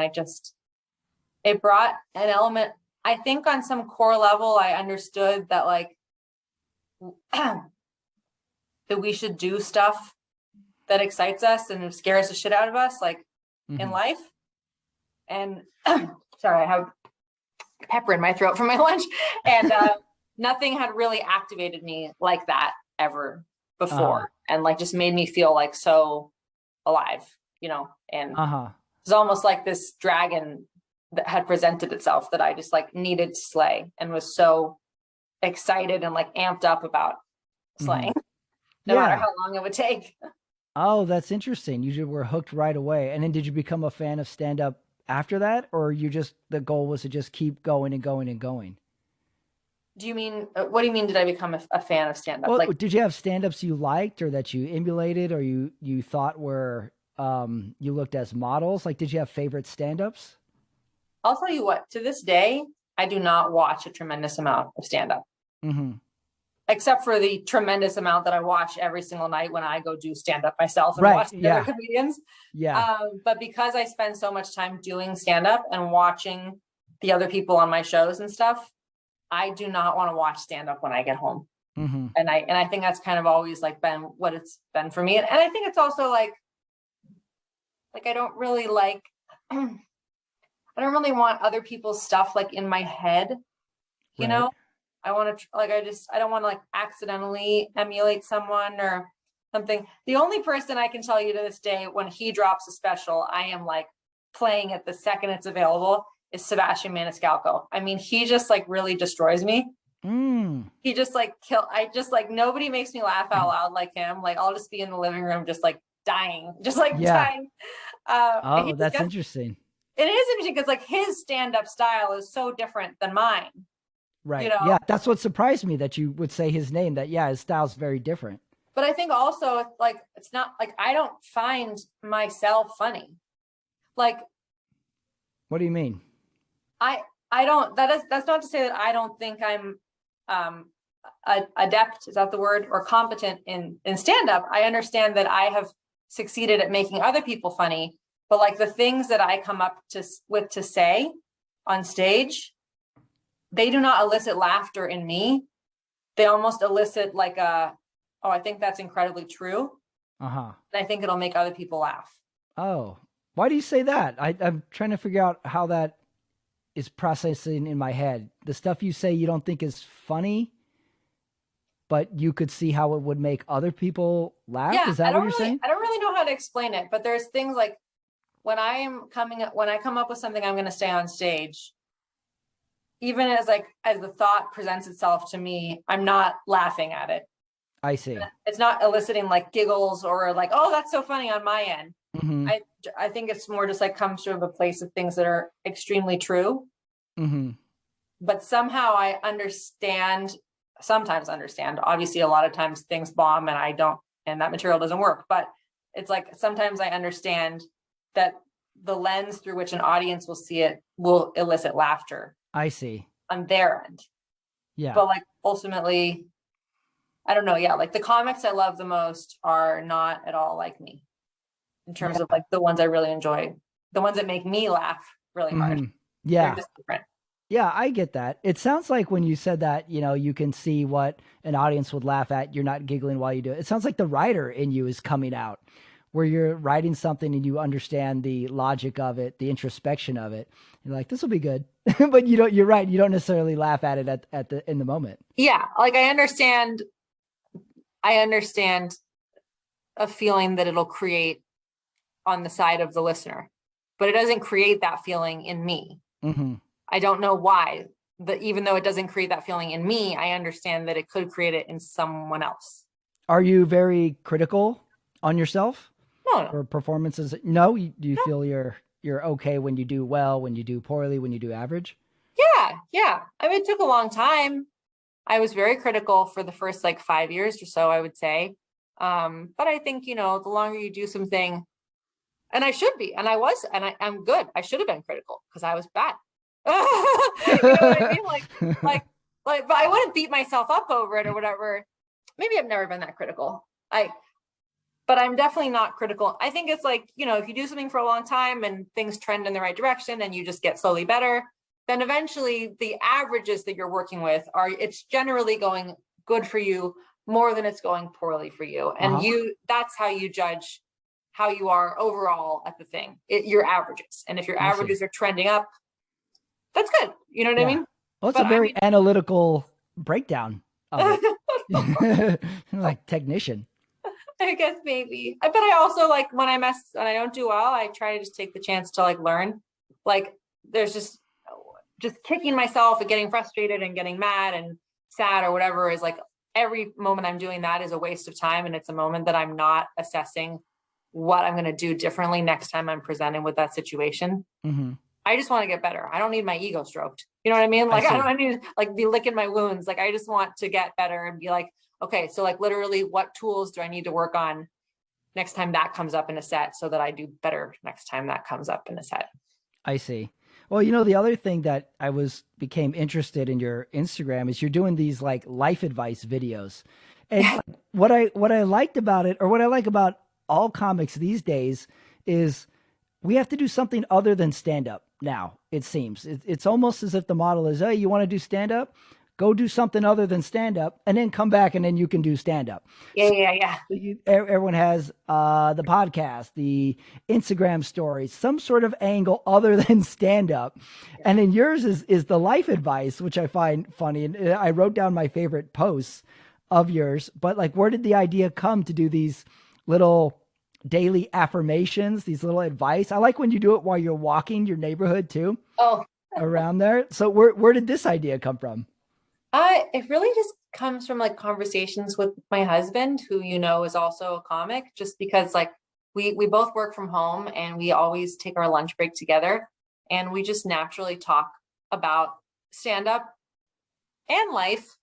it brought an element. I think on some core level, I understood that like that we should do stuff that excites us and scares the shit out of us, like in Hmm. life. And sorry, I have pepper in my throat from my lunch. And nothing had really activated me like that ever Uh-huh. before, and like just made me feel like so alive, and Uh-huh. it's almost like this dragon that had presented itself that I just like needed to slay and was so excited and like amped up about Hmm. slaying, no matter Yeah. how long it would take. Oh, that's interesting. You were hooked right away. And then did you become a fan of stand up after that? Or you just, the goal was to just keep going and going and going? Do you mean, what do you mean, did I become a fan of stand-up? Well, Like, did you have stand ups you liked or that you emulated or you thought were, you looked as models? Like, did you have favorite stand ups? I'll tell you what, to this day, I do not watch a tremendous amount of stand-up, Hmm. except for the tremendous amount that I watch every single night when I go do stand up myself and Right. watch the other Yeah. comedians. Yeah. But because I spend so much time doing stand up and watching the other people on my shows and stuff, I do not want to watch stand up when I get home. Hmm. And I think that's kind of always like been what it's been for me. And I think it's also like I don't really like I don't really want other people's stuff like in my head, you Right. know? I want to like I don't want to like accidentally emulate someone or something. The only person I can tell you to this day when he drops a special, I am like playing it the second it's available is Sebastian Maniscalco. I mean, he just like really destroys me. Mm. He just like I just like nobody makes me laugh out loud like him. Like I'll just be in the living room just like dying, just like Yeah. dying. Oh, He just that's gets interesting. it is interesting because like his stand-up style is so different than mine, you Right. know. Yeah. That's what surprised me that you would say his name, that, yeah, his style's very different. But I think also like it's not like I don't find myself funny. Like What do you mean? I I don't that's not to say that I don't think I'm um adept, is that the word, or competent in stand-up. I understand that I have succeeded at making other people funny, but like the things that I come up to say on stage, they do not elicit laughter in me. They almost elicit like oh, I think that's incredibly true. Uh-huh. And I think it'll make other people laugh. Oh, why do you say that? I'm trying to figure out how that is processing in my head. The stuff you say you don't think is funny, but you could see how it would make other people laugh. Yeah, Is that what you're saying? I don't really know how to explain it, but there's things like when I come up with something I'm going to say on stage, even as the thought presents itself to me, I'm not laughing at it. I see. It's not eliciting like giggles or like, oh, that's so funny on my end. Mm-hmm. I think it's more just like comes from a place of things that are extremely true. Mm-hmm. But somehow I sometimes understand. Obviously, a lot of times things bomb and that material doesn't work. But it's like sometimes I understand that the lens through which an audience will see it will elicit laughter. I see. On their end. Yeah. But like ultimately, I don't know. Yeah, like the comics I love the most are not at all like me in terms of like the ones I really enjoy, the ones that make me laugh really hard. Mm-hmm. Yeah. They're just different. Yeah, I get that. It sounds like when you said that, you can see what an audience would laugh at. You're not giggling while you do it. It sounds like the writer in you is coming out, where you're writing something and you understand the logic of it, the introspection of it. You're like, this will be good. But you're right. You don't necessarily laugh at it in the moment. Yeah. Like I understand a feeling that it'll create on the side of the listener, but it doesn't create that feeling in me. Mm-hmm. I don't know why. Even though it doesn't create that feeling in me, I understand that it could create it in someone else. Are you very critical on yourself? No. Or performances? No, you No. feel you're okay when you do well, when you do poorly, when you do average? Yeah. I mean, it took a long time. I was very critical for the first like 5 years or so, I would say. But I think, the longer you do something, and I should be, and I was, and I'm good. I should have been critical because I was bad. You know what I mean? But I wouldn't beat myself up over it or whatever. Maybe I've never been that critical. But I'm definitely not critical. I think it's like, if you do something for a long time and things trend in the right direction and you just get slowly better, then eventually the averages that you're working with it's generally going good for you more than it's going poorly for you. And that's how you judge how you are overall at the thing, your averages. And if your averages are trending up, that's good. You know what I mean? Well, it's a very analytical breakdown of it. Like technician. I guess maybe. But I also like when I don't do well, I try to just take the chance to like learn. Like there's just kicking myself and getting frustrated and getting mad and sad or whatever is like every moment I'm doing that is a waste of time. And it's a moment that I'm not assessing what I'm going to do differently next time I'm presented with that situation. Mm-hmm. I just want to get better. I don't need my ego stroked. You know what I mean? Like I don't need to like be licking my wounds. Like I just want to get better and be like, okay, so like literally what tools do I need to work on next time that comes up in a set so that I do better next time that comes up in a set. I see. Well, the other thing that I became interested in your Instagram is you're doing these like life advice videos. And what I liked about it, or what I like about all comics these days, is we have to do something other than stand up now. It seems it's almost as if the model is, hey, you want to do stand up? Go do something other than stand up, and then come back, and then you can do stand up. Yeah. Everyone has the podcast, the Instagram stories, some sort of angle other than stand up. Yeah. And then yours is the life advice, which I find funny. And I wrote down my favorite posts of yours, but like, where did the idea come to do these little daily affirmations, these little advice? I like when you do it while you're walking your neighborhood too. Oh, around there. So where did this idea come from? It really just comes from like conversations with my husband, who, is also a comic, just because like we both work from home and we always take our lunch break together, and we just naturally talk about stand up and life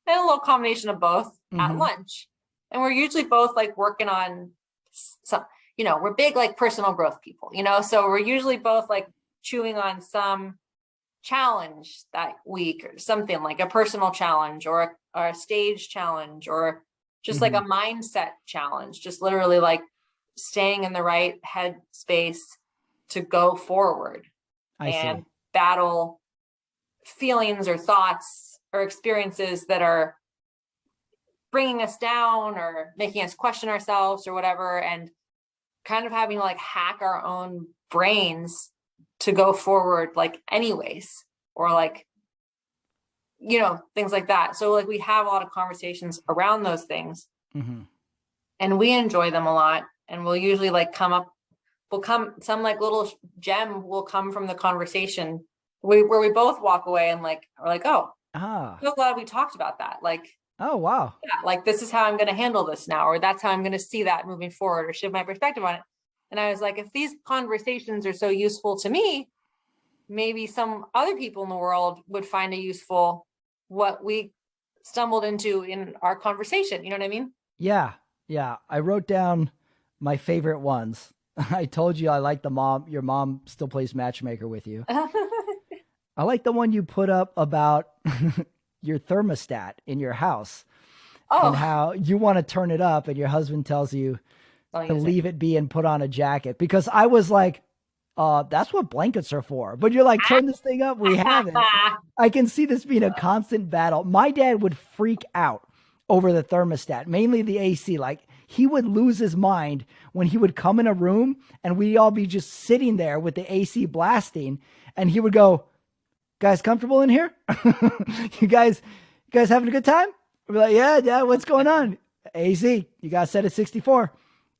and a little combination of both at lunch. And we're usually both like working on some, we're big like personal growth people, so we're usually both like chewing on some challenge that week, or something like a personal challenge or a stage challenge, or just like a mindset challenge, just literally like staying in the right head space to go forward and battle feelings or thoughts or experiences that are bringing us down or making us question ourselves or whatever, and kind of having to like hack our own brains to go forward like anyways, or like, things like that. So like we have a lot of conversations around those things, and we enjoy them a lot. And we'll usually like come up will come, some like little gem will come from the conversation where we both walk away and like, are like, oh, Ah. I'm so glad we talked about that. Like, Oh, wow. yeah, like this is how I'm going to handle this now, or that's how I'm going to see that moving forward, or shift my perspective on it. And I was like, if these conversations are so useful to me, maybe some other people in the world would find it useful what we stumbled into in our conversation. You know what I mean? Yeah. Yeah. I wrote down my favorite ones. I told you I like your mom still plays matchmaker with you. I like the one you put up about your thermostat in your house and how you want to turn it up and your husband tells you to leave it be and put on a jacket, because I was like, that's what blankets are for. But you're like, turn this thing up. We have it. I can see this being a constant battle. My dad would freak out over the thermostat, mainly the AC. Like, he would lose his mind when he would come in a room and we'd all be just sitting there with the AC blasting. And he would go, guys comfortable in here? you guys having a good time? We're like, yeah, what's going on? AC, you got to set at 64.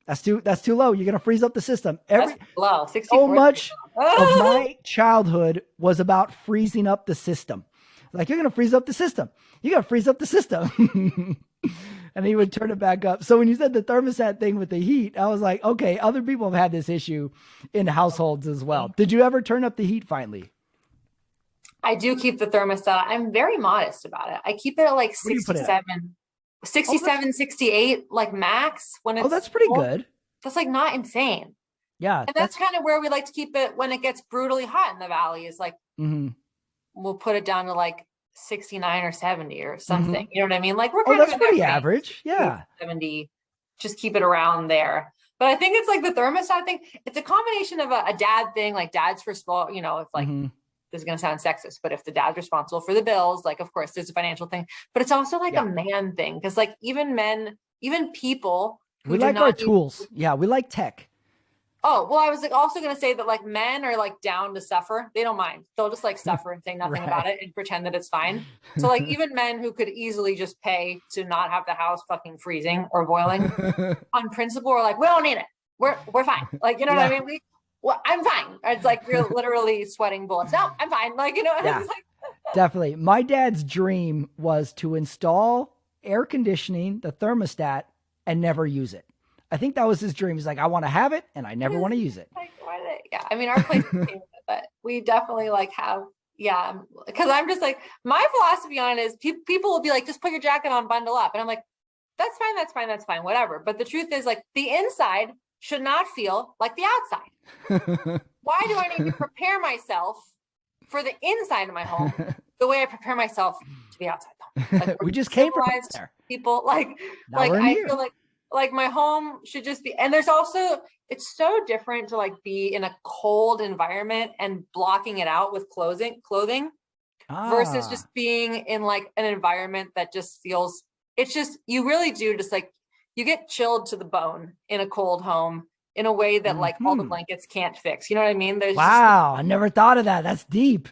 That's too low. You're going to freeze up the system. That's low. 64. So much of my childhood was about freezing up the system. Like, you're going to freeze up the system. You got to freeze up the system. And he would turn it back up. So when you said the thermostat thing with the heat, I was like, okay, other people have had this issue in households as well. Did you ever turn up the heat finally? I do keep the thermostat. I'm very modest about it. I keep it at like 67, 68, like max when it's. Oh, that's pretty good. That's like not insane. Yeah. And that's kind of where we like to keep it when it gets brutally hot in the valley, is like, we'll put it down to like 69 or 70 or something. You know what I mean? Like, we're kind that's pretty average. Yeah. 70, just keep it around there. But I think it's like the thermostat thing. It's a combination of a dad thing, like dad's for small, you know, it's like, this is going to sound sexist, but if the dad's responsible for the bills, like, of course there's a financial thing, but it's also like a man thing. Cause like even men, even people who we like our tools. Yeah. We like tech. Oh, well, I was like also going to say that like men are like down to suffer. They don't mind. They'll just like suffer and say nothing about it and pretend that it's fine. So like even men who could easily just pay to not have the house fucking freezing or boiling on principle are like, we don't need it. We're fine. Like, you know what I mean? Well, I'm fine. It's like you're literally sweating bullets. No, I'm fine. Like, you know, it's like definitely. My dad's dream was to install air conditioning, the thermostat, and never use it. I think that was his dream. He's like, I want to have it and I never want to use it. Like, why did yeah. I mean, our place came with it, but we definitely like have, because I'm just like, my philosophy on it is people will be like, just put your jacket on, bundle up. And I'm like, that's fine, whatever. But the truth is, like, the inside should not feel like the outside. Why do I need to prepare myself for the inside of my home the way I prepare myself to the outside? Like, we just came from there. People like I feel like my home should just be, and there's also, it's so different to like be in a cold environment and blocking it out with clothing versus just being in like an environment that just feels, it's just, you really do just like, you get chilled to the bone in a cold home in a way that like all the blankets can't fix. You know what I mean? There's I never thought of that. That's deep.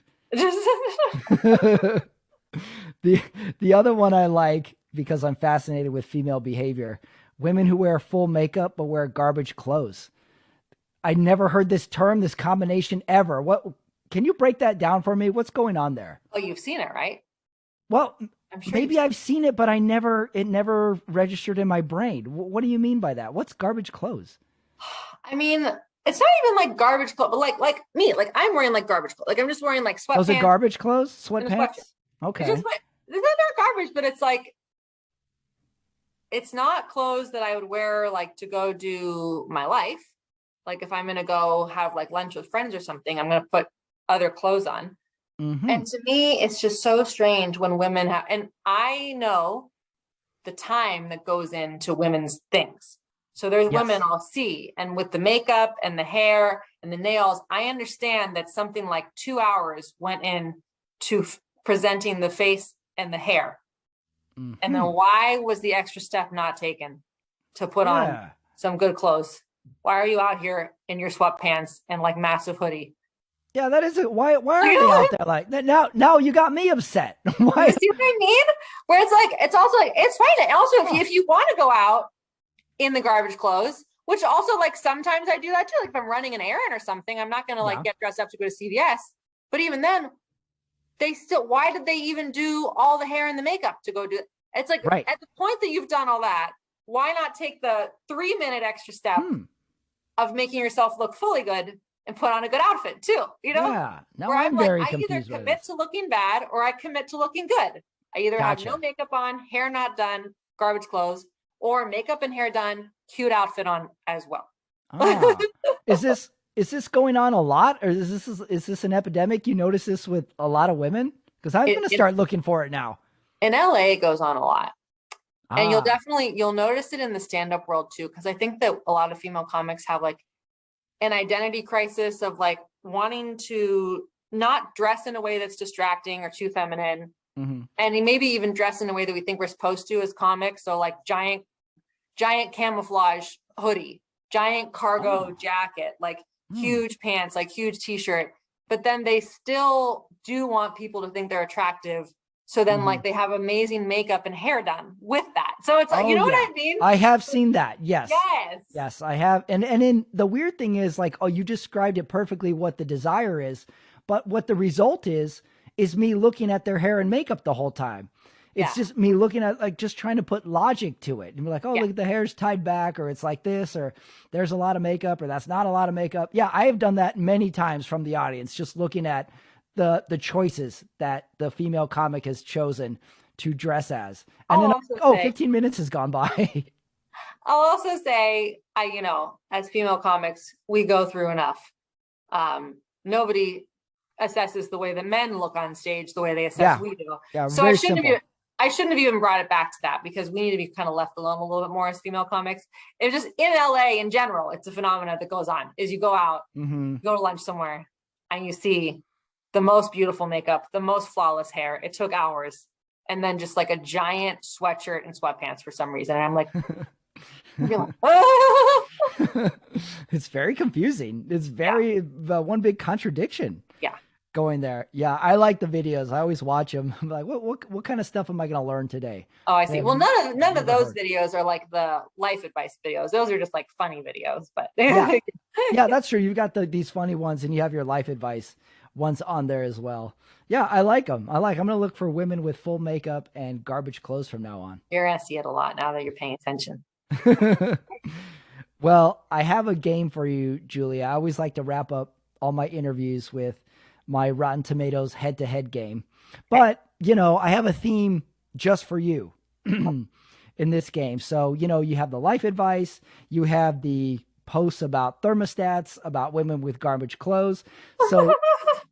The other one I like, because I'm fascinated with female behavior, women who wear full makeup but wear garbage clothes. I never heard this term, this combination ever. What, can you break that down for me? What's going on there? Oh, you've seen it, right? Well, maybe I've seen it, but it never registered in my brain. What do you mean by that? What's garbage clothes? I mean, it's not even like garbage clothes, but like me, like I'm wearing like garbage clothes. Like I'm just wearing like sweatpants. Those are garbage clothes? Sweatpants? Okay. It's not garbage, but it's like, it's not clothes that I would wear like to go do my life. Like if I'm going to go have like lunch with friends or something, I'm going to put other clothes on. And to me, it's just so strange when women have, and I know the time that goes into women's things. So there's women I'll see, and with the makeup and the hair and the nails, I understand that something like 2 hours went in to presenting the face and the hair. And then why was the extra step not taken to put on some good clothes? Why are you out here in your sweatpants and like massive hoodie? Yeah, that is it. Why are they out there like that? Now you got me upset. Why? You see what I mean? Where it's like, it's also like, it's fine. Also, if you want to go out in the garbage clothes, which also like sometimes I do that too. Like if I'm running an errand or something, I'm not going to like Yeah. get dressed up to go to CVS. But even then, why did they even do all the hair and the makeup to go do it? It's like Right. at the point that you've done all that, why not take the 3-minute extra step of making yourself look fully good and put on a good outfit too, Yeah. Now where I'm I'm like, very I either confused by commit this. to looking bad or I commit to looking good. I either have no Gotcha. makeup on, hair not done, garbage clothes, or makeup and hair done, cute outfit on as well. Ah, is this going on a lot, or is this an epidemic? You notice this with a lot of women? Because I'm going to start looking for it now. In LA, it goes on a lot. And Ah, you'll notice it in the stand-up world too, because I think that a lot of female comics have like an identity crisis of like wanting to not dress in a way that's distracting or too feminine, and maybe even dress in a way that we think we're supposed to as comics. So like giant camouflage hoodie, giant cargo jacket, like huge pants, like huge t-shirt. But then they still do want people to think they're attractive. So then like they have amazing makeup and hair done with that. So it's like, you know what I mean? I have seen that. Yes. Yes. Yes, I have. And in the weird thing is like, oh, you described it perfectly what the desire is, but what the result is me looking at their hair and makeup the whole time. It's just me looking at like just trying to put logic to it and be like, oh, look, the hair's tied back, or it's like this, or there's a lot of makeup, or that's not a lot of makeup. Yeah, I have done that many times from the audience, just looking at the choices that the female comic has chosen to dress as. And then, 15 minutes has gone by. I'll also say, as female comics, we go through enough. Nobody assesses the way the men look on stage the way they assess we do. Yeah, so I shouldn't have even brought it back to that, because we need to be kind of left alone a little bit more as female comics. It's just in LA in general, it's a phenomenon that goes on. Is you go out, you go to lunch somewhere, and you see the most beautiful makeup, the most flawless hair. It took hours, and then just like a giant sweatshirt and sweatpants for some reason. And I'm like, it's very confusing. It's very one big contradiction. Yeah. Going there. Yeah, I like the videos. I always watch them. I'm like, what kind of stuff am I going to learn today? Oh, I see. Well, none of those videos are like the life advice videos. Those are just like funny videos. But yeah, that's true. You've got these funny ones, and you have your life advice ones on there as well. Yeah, I like them. I'm going to look for women with full makeup and garbage clothes from now on. You're going to see it a lot now that you're paying attention. Well, I have a game for you, Julia. I always like to wrap up all my interviews with my Rotten Tomatoes head-to-head game. But, I have a theme just for you in this game. So, you have the life advice, you have the posts about thermostats, about women with garbage clothes. So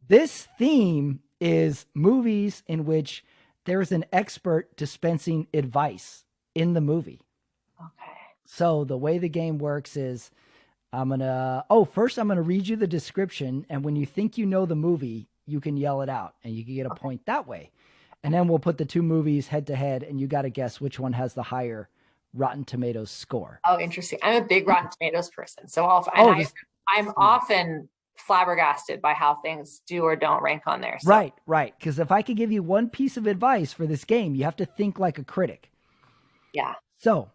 this theme is movies in which there's an expert dispensing advice in the movie. Okay. So the way the game works is first I'm going to read you the description. And when you think you know the movie, you can yell it out and you can get a point that way. And then we'll put the two movies head to head, and you got to guess which one has the higher Rotten Tomatoes score. Oh, interesting. I'm a big Rotten Tomatoes person. So I'm often flabbergasted by how things do or don't rank on there. So. Right. Because if I could give you one piece of advice for this game, you have to think like a critic. Yeah. So,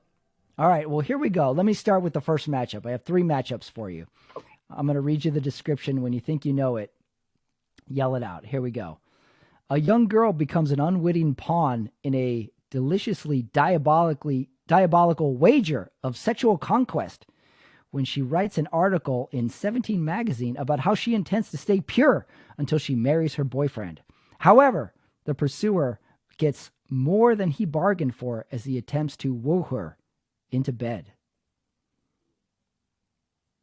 all right, well, here we go. Let me start with the first matchup. I have 3 matchups for you. Okay. I'm going to read you the description. When you think you know it, yell it out. Here we go. A young girl becomes an unwitting pawn in a deliciously diabolical wager of sexual conquest when she writes an article in 17 magazine about how she intends to stay pure until she marries her boyfriend. However, the pursuer gets more than he bargained for as he attempts to woo her into bed.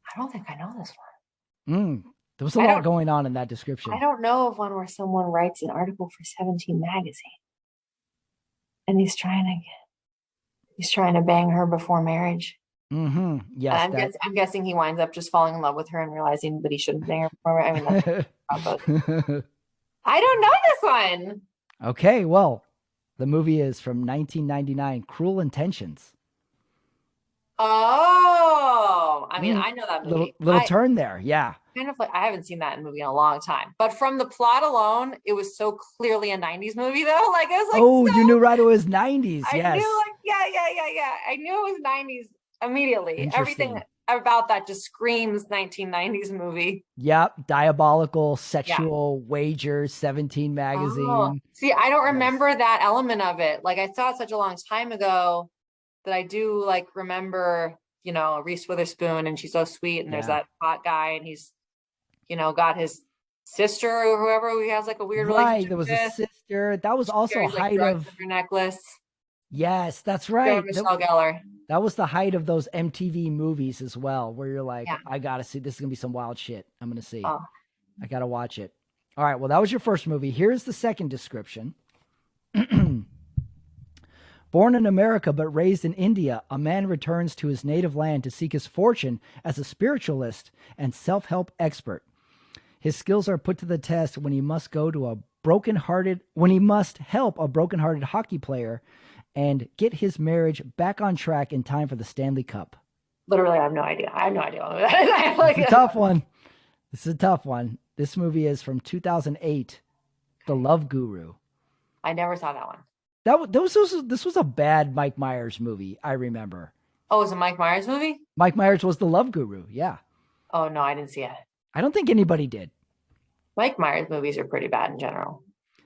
I don't think I know this one. There was a lot going on in that description. I don't know of one where someone writes an article for 17 magazine and he's trying to bang her before marriage. Yes. I'm guessing he winds up just falling in love with her and realizing that he shouldn't bang her before marriage. I mean, that's I don't know this one. Okay, well, the movie is from 1999, Cruel Intentions. Oh, I mean, I know that movie. Little turn there, yeah. Kind of like, I haven't seen that movie in a long time, but from the plot alone, it was so clearly a 90s movie though. Like I was like, you knew right it was 90s. Yes. I knew yeah. I knew it was 90s immediately. about that just screams 1990s movie. Yep. Diabolical Yeah. Sexual Wagers, 17 Oh, magazine. see, I don't Yes. remember that element of it. Like I saw it such a long time ago that I do like remember, Reese Witherspoon and she's so sweet and there's Yeah. that hot guy and he's, got his sister or whoever he has like a weird Right. relationship There was a with. sister. That was She also carries like height drugs of, in her necklace. yes, that's Sarah right. Michelle Gellar. That was the height of those MTV movies as well, where you're like, Yeah. I gotta see, this is gonna be some wild shit. I'm gonna see. Oh, I gotta watch it. All right, well, that was your first movie. Here's the second description. Born in America but raised in India, a man returns to his native land to seek his fortune as a spiritualist and self-help expert. His skills are put to the test when he must help a broken-hearted hockey player and get his marriage back on track in time for the Stanley Cup. literally, I have no idea. I have no idea what that is. I have like It's a tough one. This is a tough one. This movie is from 2008, The Love Guru. I never saw that one. This was a bad Mike Myers movie, I remember. Oh, it was a Mike Myers movie? Mike Myers was the Love Guru, yeah. Oh no, I didn't see it. I don't think anybody did. Mike Myers movies are pretty bad in general.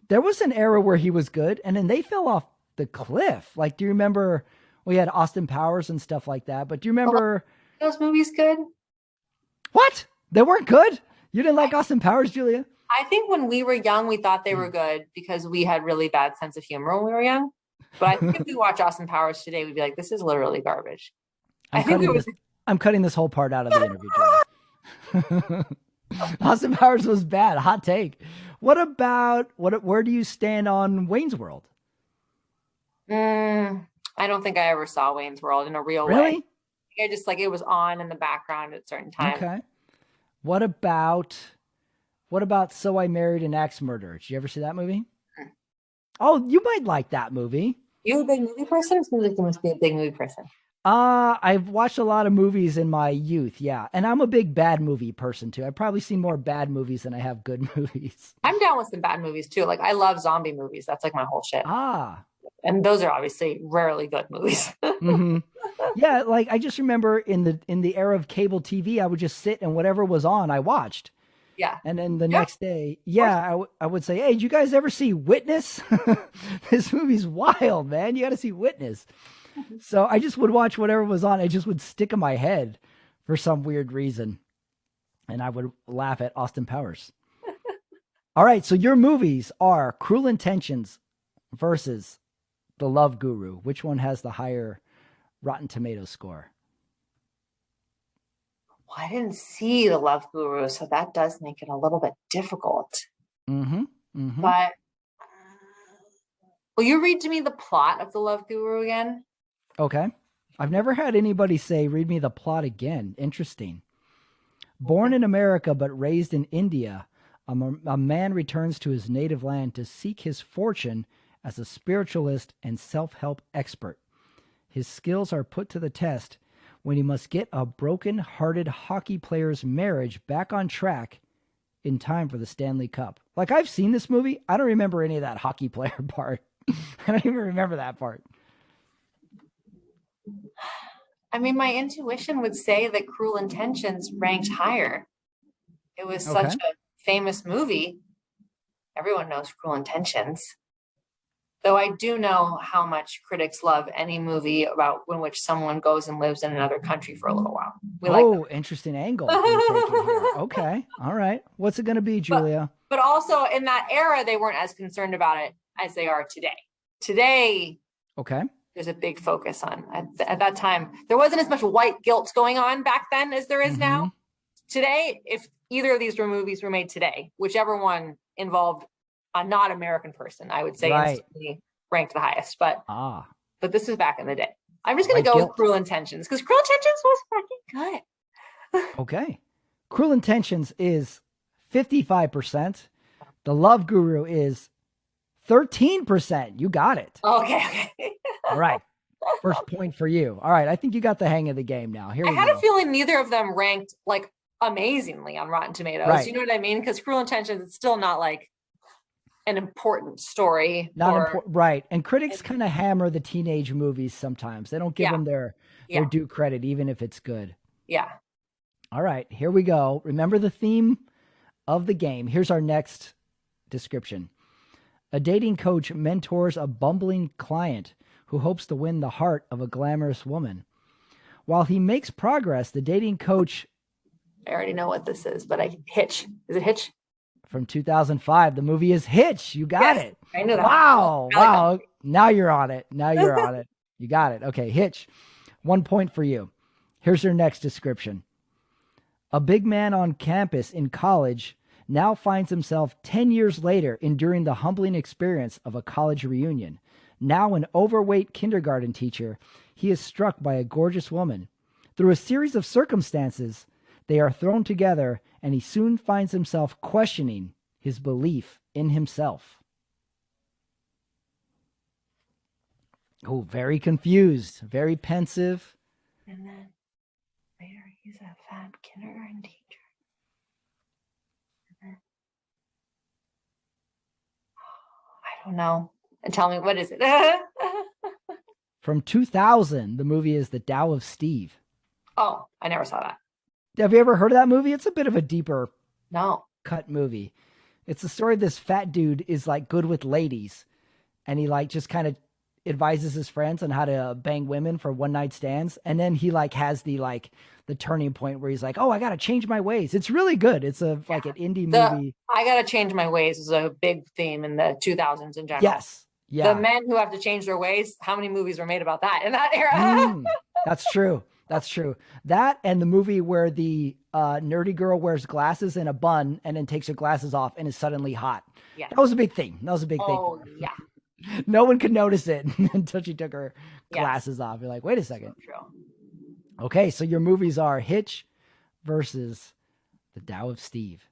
There was an era where he was good, and then they fell off the cliff. Like, do you remember we had Austin Powers and stuff like that? But do you remember those movies good? What? They weren't good? You didn't like Austin Powers, Julia? I think when we were young, we thought they were good because we had really bad sense of humor when we were young. But I think if we watch Austin Powers today, we'd be like, this is literally garbage. I'm cutting this whole part out of the interview, Julia. Austin Powers was bad. Hot take. Where do you stand on Wayne's World? I don't think I ever saw Wayne's World in a real way. I just it was on in the background at certain times. Okay. What about So I Married an Axe Murderer? Did you ever see that movie? Oh, you might like that movie. You a big movie person? It seems like you must be a big movie person. I've watched a lot of movies in my youth, yeah. And I'm a big bad movie person too. I've probably seen more bad movies than I have good movies. I'm down with some bad movies too. Like I love zombie movies. That's like my whole shit. And those are obviously rarely good movies. Mm-hmm. Yeah, like I just remember in the era of cable TV, I would just sit and whatever was on, I watched. Yeah. And then the next day, I would say, hey, did you guys ever see Witness? This movie's wild, man. You got to see Witness. So I just would watch whatever was on. It just would stick in my head for some weird reason. And I would laugh at Austin Powers. All right. So your movies are Cruel Intentions versus The Love Guru. Which one has the higher Rotten Tomatoes score? Well, I didn't see The Love Guru, so that does make it a little bit difficult. Mm-hmm. Mm-hmm. But will you read to me the plot of The Love Guru again? Okay. I've never had anybody say, read me the plot again. Interesting. Born in America but raised in India, a man returns to his native land to seek his fortune as a spiritualist and self-help expert. His skills are put to the test when he must get a broken-hearted hockey player's marriage back on track in time for the Stanley Cup. Like, I've seen this movie. I don't remember any of that hockey player part. I don't even remember that part. I mean, my intuition would say that Cruel Intentions ranked higher. It was such a famous movie. Everyone knows Cruel Intentions. Though I do know how much critics love any movie about in which someone goes and lives in another country for a little while. Interesting angle. Okay. All right. What's it going to be, Julia? But also in that era, they weren't as concerned about it as they are today. Today, there's a big focus on at that time. There wasn't as much white guilt going on back then as there is now. Today, if either of these movies were made today, whichever one involved a not American person, I would say instantly ranked the highest. But this is back in the day. I'm just going to go with Cruel Intentions because Cruel Intentions was fucking good. Okay. Cruel Intentions is 55%. The Love Guru is 13%. You got it. Okay. All right. First point for you. All right. I think you got the hang of the game now. Here we go. I had a feeling neither of them ranked like amazingly on Rotten Tomatoes. Right. You know what I mean? Because Cruel Intentions, it's still not like an important story. Right. And critics kind of hammer the teenage movies sometimes. They don't give them their due credit, even if it's good. Yeah. All right, here we go. Remember the theme of the game. Here's our next description. A dating coach mentors a bumbling client who hopes to win the heart of a glamorous woman. While he makes progress, the dating coach... I already know what this is, but Hitch. Is it Hitch? From 2005. The movie is Hitch. You got it. I knew that. Wow. Wow. Now you're on it. Now you're on it. You got it. Okay, Hitch. 1 point for you. Here's your next description. A big man on campus in college now finds himself 10 years later enduring the humbling experience of a college reunion. Now an overweight kindergarten teacher, he is struck by a gorgeous woman. Through a series of circumstances, they are thrown together, and he soon finds himself questioning his belief in himself. Oh, very confused, very pensive. And then later he's a fat kindergarten teacher. I don't know. And tell me, what is it? From 2000, the movie is The Tao of Steve. Oh, I never saw that. Have you ever heard of that movie? It's a bit of a deeper cut movie. It's the story of this fat dude is like good with ladies, and he like just kind of advises his friends on how to bang women for one night stands. And then he like has the turning point where he's like, oh, I got to change my ways. It's really good. It's like an indie movie. I got to change my ways is a big theme in the 2000s in general. Yes. Yeah. The men who have to change their ways. How many movies were made about that in that era? That's true. That's true. That and the movie where the nerdy girl wears glasses and a bun and then takes her glasses off and is suddenly hot. Yeah. That was a big thing. Oh, yeah. No one could notice it until she took her glasses off. You're like, wait a second. So true. Okay, so your movies are Hitch versus The Tao of Steve.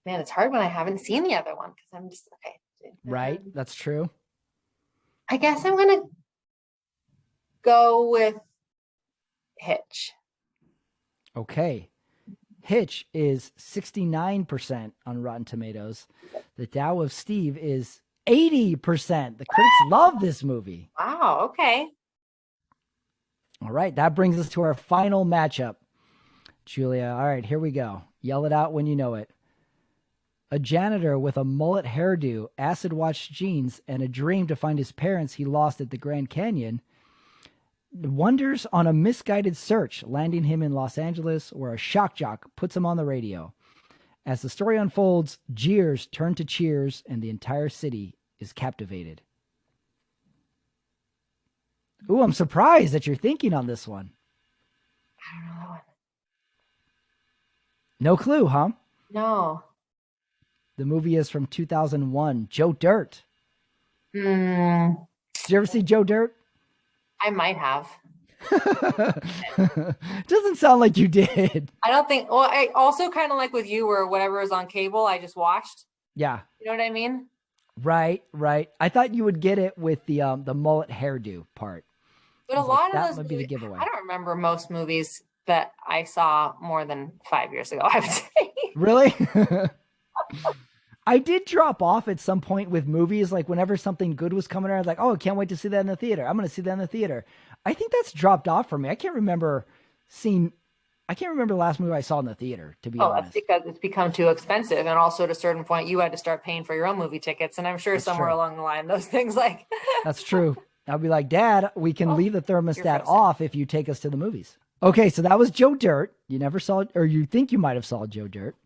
Man, it's hard when I haven't seen the other one because I'm just, okay. Right, that's true. I guess I'm going to go with Hitch. Okay. Hitch is 69% on Rotten Tomatoes. The Tao of Steve is 80%. The critics love this movie. Wow, okay. All right, that brings us to our final matchup. Julia, all right, here we go. Yell it out when you know it. A janitor with a mullet hairdo, acid-washed jeans, and a dream to find his parents he lost at the Grand Canyon wanders on a misguided search, landing him in Los Angeles, where a shock jock puts him on the radio. As the story unfolds, jeers turn to cheers, and the entire city is captivated. Ooh, I'm surprised that you're thinking on this one. I don't know that one. No clue, huh? No. The movie is from 2001, Joe Dirt. Did you ever see Joe Dirt? I might have. Doesn't sound like you did. I don't think, well, I also kind of like with you where whatever is on cable, I just watched. Yeah. You know what I mean? Right. I thought you would get it with the mullet hairdo part. But a lot of those would be the giveaway. I don't remember most movies that I saw more than 5 years ago, I would say. Really? I did drop off at some point with movies. Like whenever something good was coming out, I was like, oh, I can't wait to see that in the theater. I'm going to see that in the theater. I think that's dropped off for me. I can't remember the last movie I saw in the theater, to be honest. That's because it's become too expensive. And also at a certain point, you had to start paying for your own movie tickets. And I'm sure somewhere along the line, those things like. That's true. I'll be like, Dad, we can leave the thermostat off if you take us to the movies. Okay, so that was Joe Dirt. You never saw it, or you think you might have saw Joe Dirt.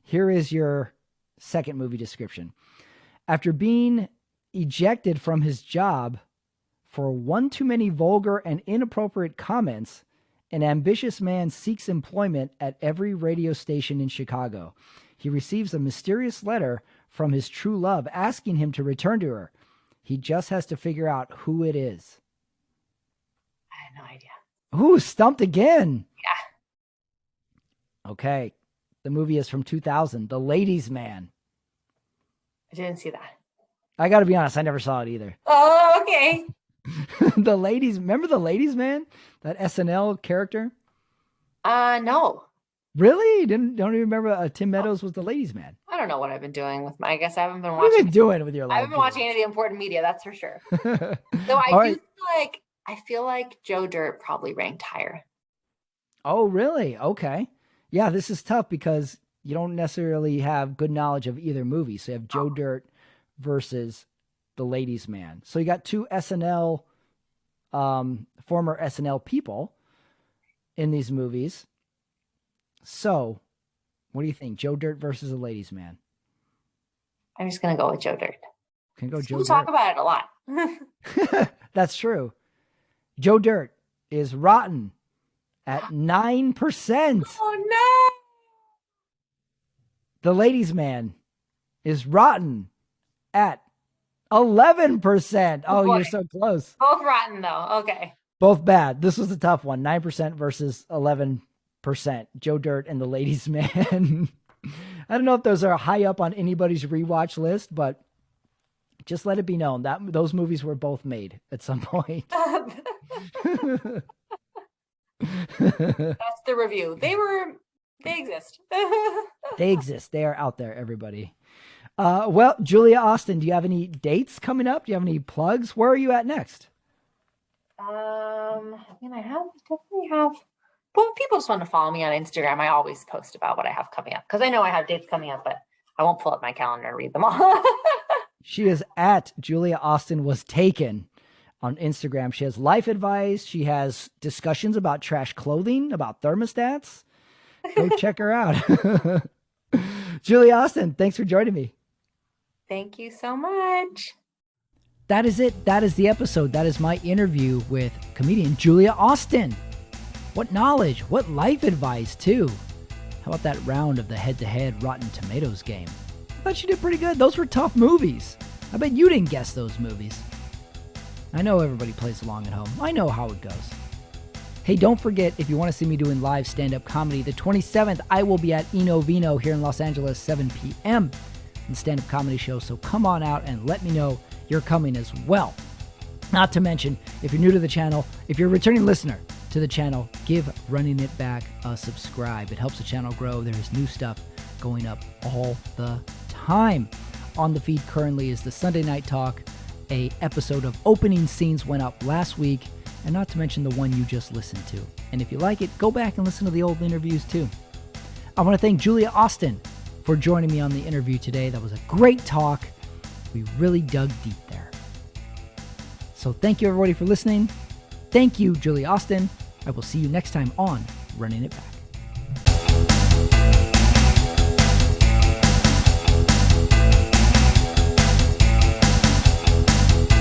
Here is your second movie description. After being ejected from his job for one too many vulgar and inappropriate comments, an ambitious man seeks employment at every radio station in Chicago. He receives a mysterious letter from his true love asking him to return to her. He just has to figure out who it is. I had no idea. Ooh, stumped again. Yeah. Okay. The movie is from 2000, The Ladies' Man. I didn't see that. I got to be honest, I never saw it either. Oh, okay. Remember The Ladies' Man? That SNL character? No. Really? You don't even remember Tim Meadows was the ladies' man? I don't know what I've been doing with my. I guess I haven't been What have you watching. been doing with your I life? haven't been watching any of the important media. That's for sure. Though All I do right. feel like Joe Dirt probably ranked higher. Oh, really? Okay. Yeah, this is tough because you don't necessarily have good knowledge of either movie. So you have Joe Dirt versus the ladies' man. So you got two SNL, former SNL people in these movies. So what do you think? Joe Dirt versus the ladies' man. I'm just gonna go with Joe Dirt. Can go Joe We Dirt. talk about it a lot. That's true. Joe Dirt is rotten at 9%. Oh no! The ladies' man is rotten at 11%. Oh, boy. You're so close. Both rotten though. Okay. Both bad. This was a tough one. 9% versus 11%. Joe Dirt and the ladies' man. I don't know if those are high up on anybody's rewatch list, but just let it be known that those movies were both made at some point. That's the review. They exist. They exist. They are out there, everybody. Well, Julia Austin, do you have any dates coming up? Do you have any plugs? Where are you at next? I mean, definitely have. Well, people just want to follow me on Instagram. I always post about what I have coming up because I know I have dates coming up, but I won't pull up my calendar and read them all. She is at Julia Austin Was Taken on Instagram. She has life advice. She has discussions about trash clothing, about thermostats. Go check her out. Julia Austin, thanks for joining me. Thank you so much. That is it. That is the episode. That is my interview with comedian Julia Austin. What knowledge, what life advice, too. How about that round of the head-to-head Rotten Tomatoes game? I thought she did pretty good. Those were tough movies. I bet you didn't guess those movies. I know everybody plays along at home. I know how it goes. Hey, don't forget, if you want to see me doing live stand-up comedy, the 27th, I will be at Eno Vino here in Los Angeles, 7 p.m. in the stand-up comedy show. So come on out and let me know you're coming as well. Not to mention, if you're new to the channel, if you're a returning listener to the channel, give Running It Back a subscribe. It helps the channel grow. There is new stuff going up all the time. On the feed currently is the Sunday Night Talk. A episode of Opening Scenes went up last week, and not to mention the one you just listened to. And if you like it, go back and listen to the old interviews too. I want to thank Julia Austin for joining me on the interview today. That was a great talk. We really dug deep there. So thank you everybody for listening. Thank you, Julia Austin. I will see you next time on Running It Back.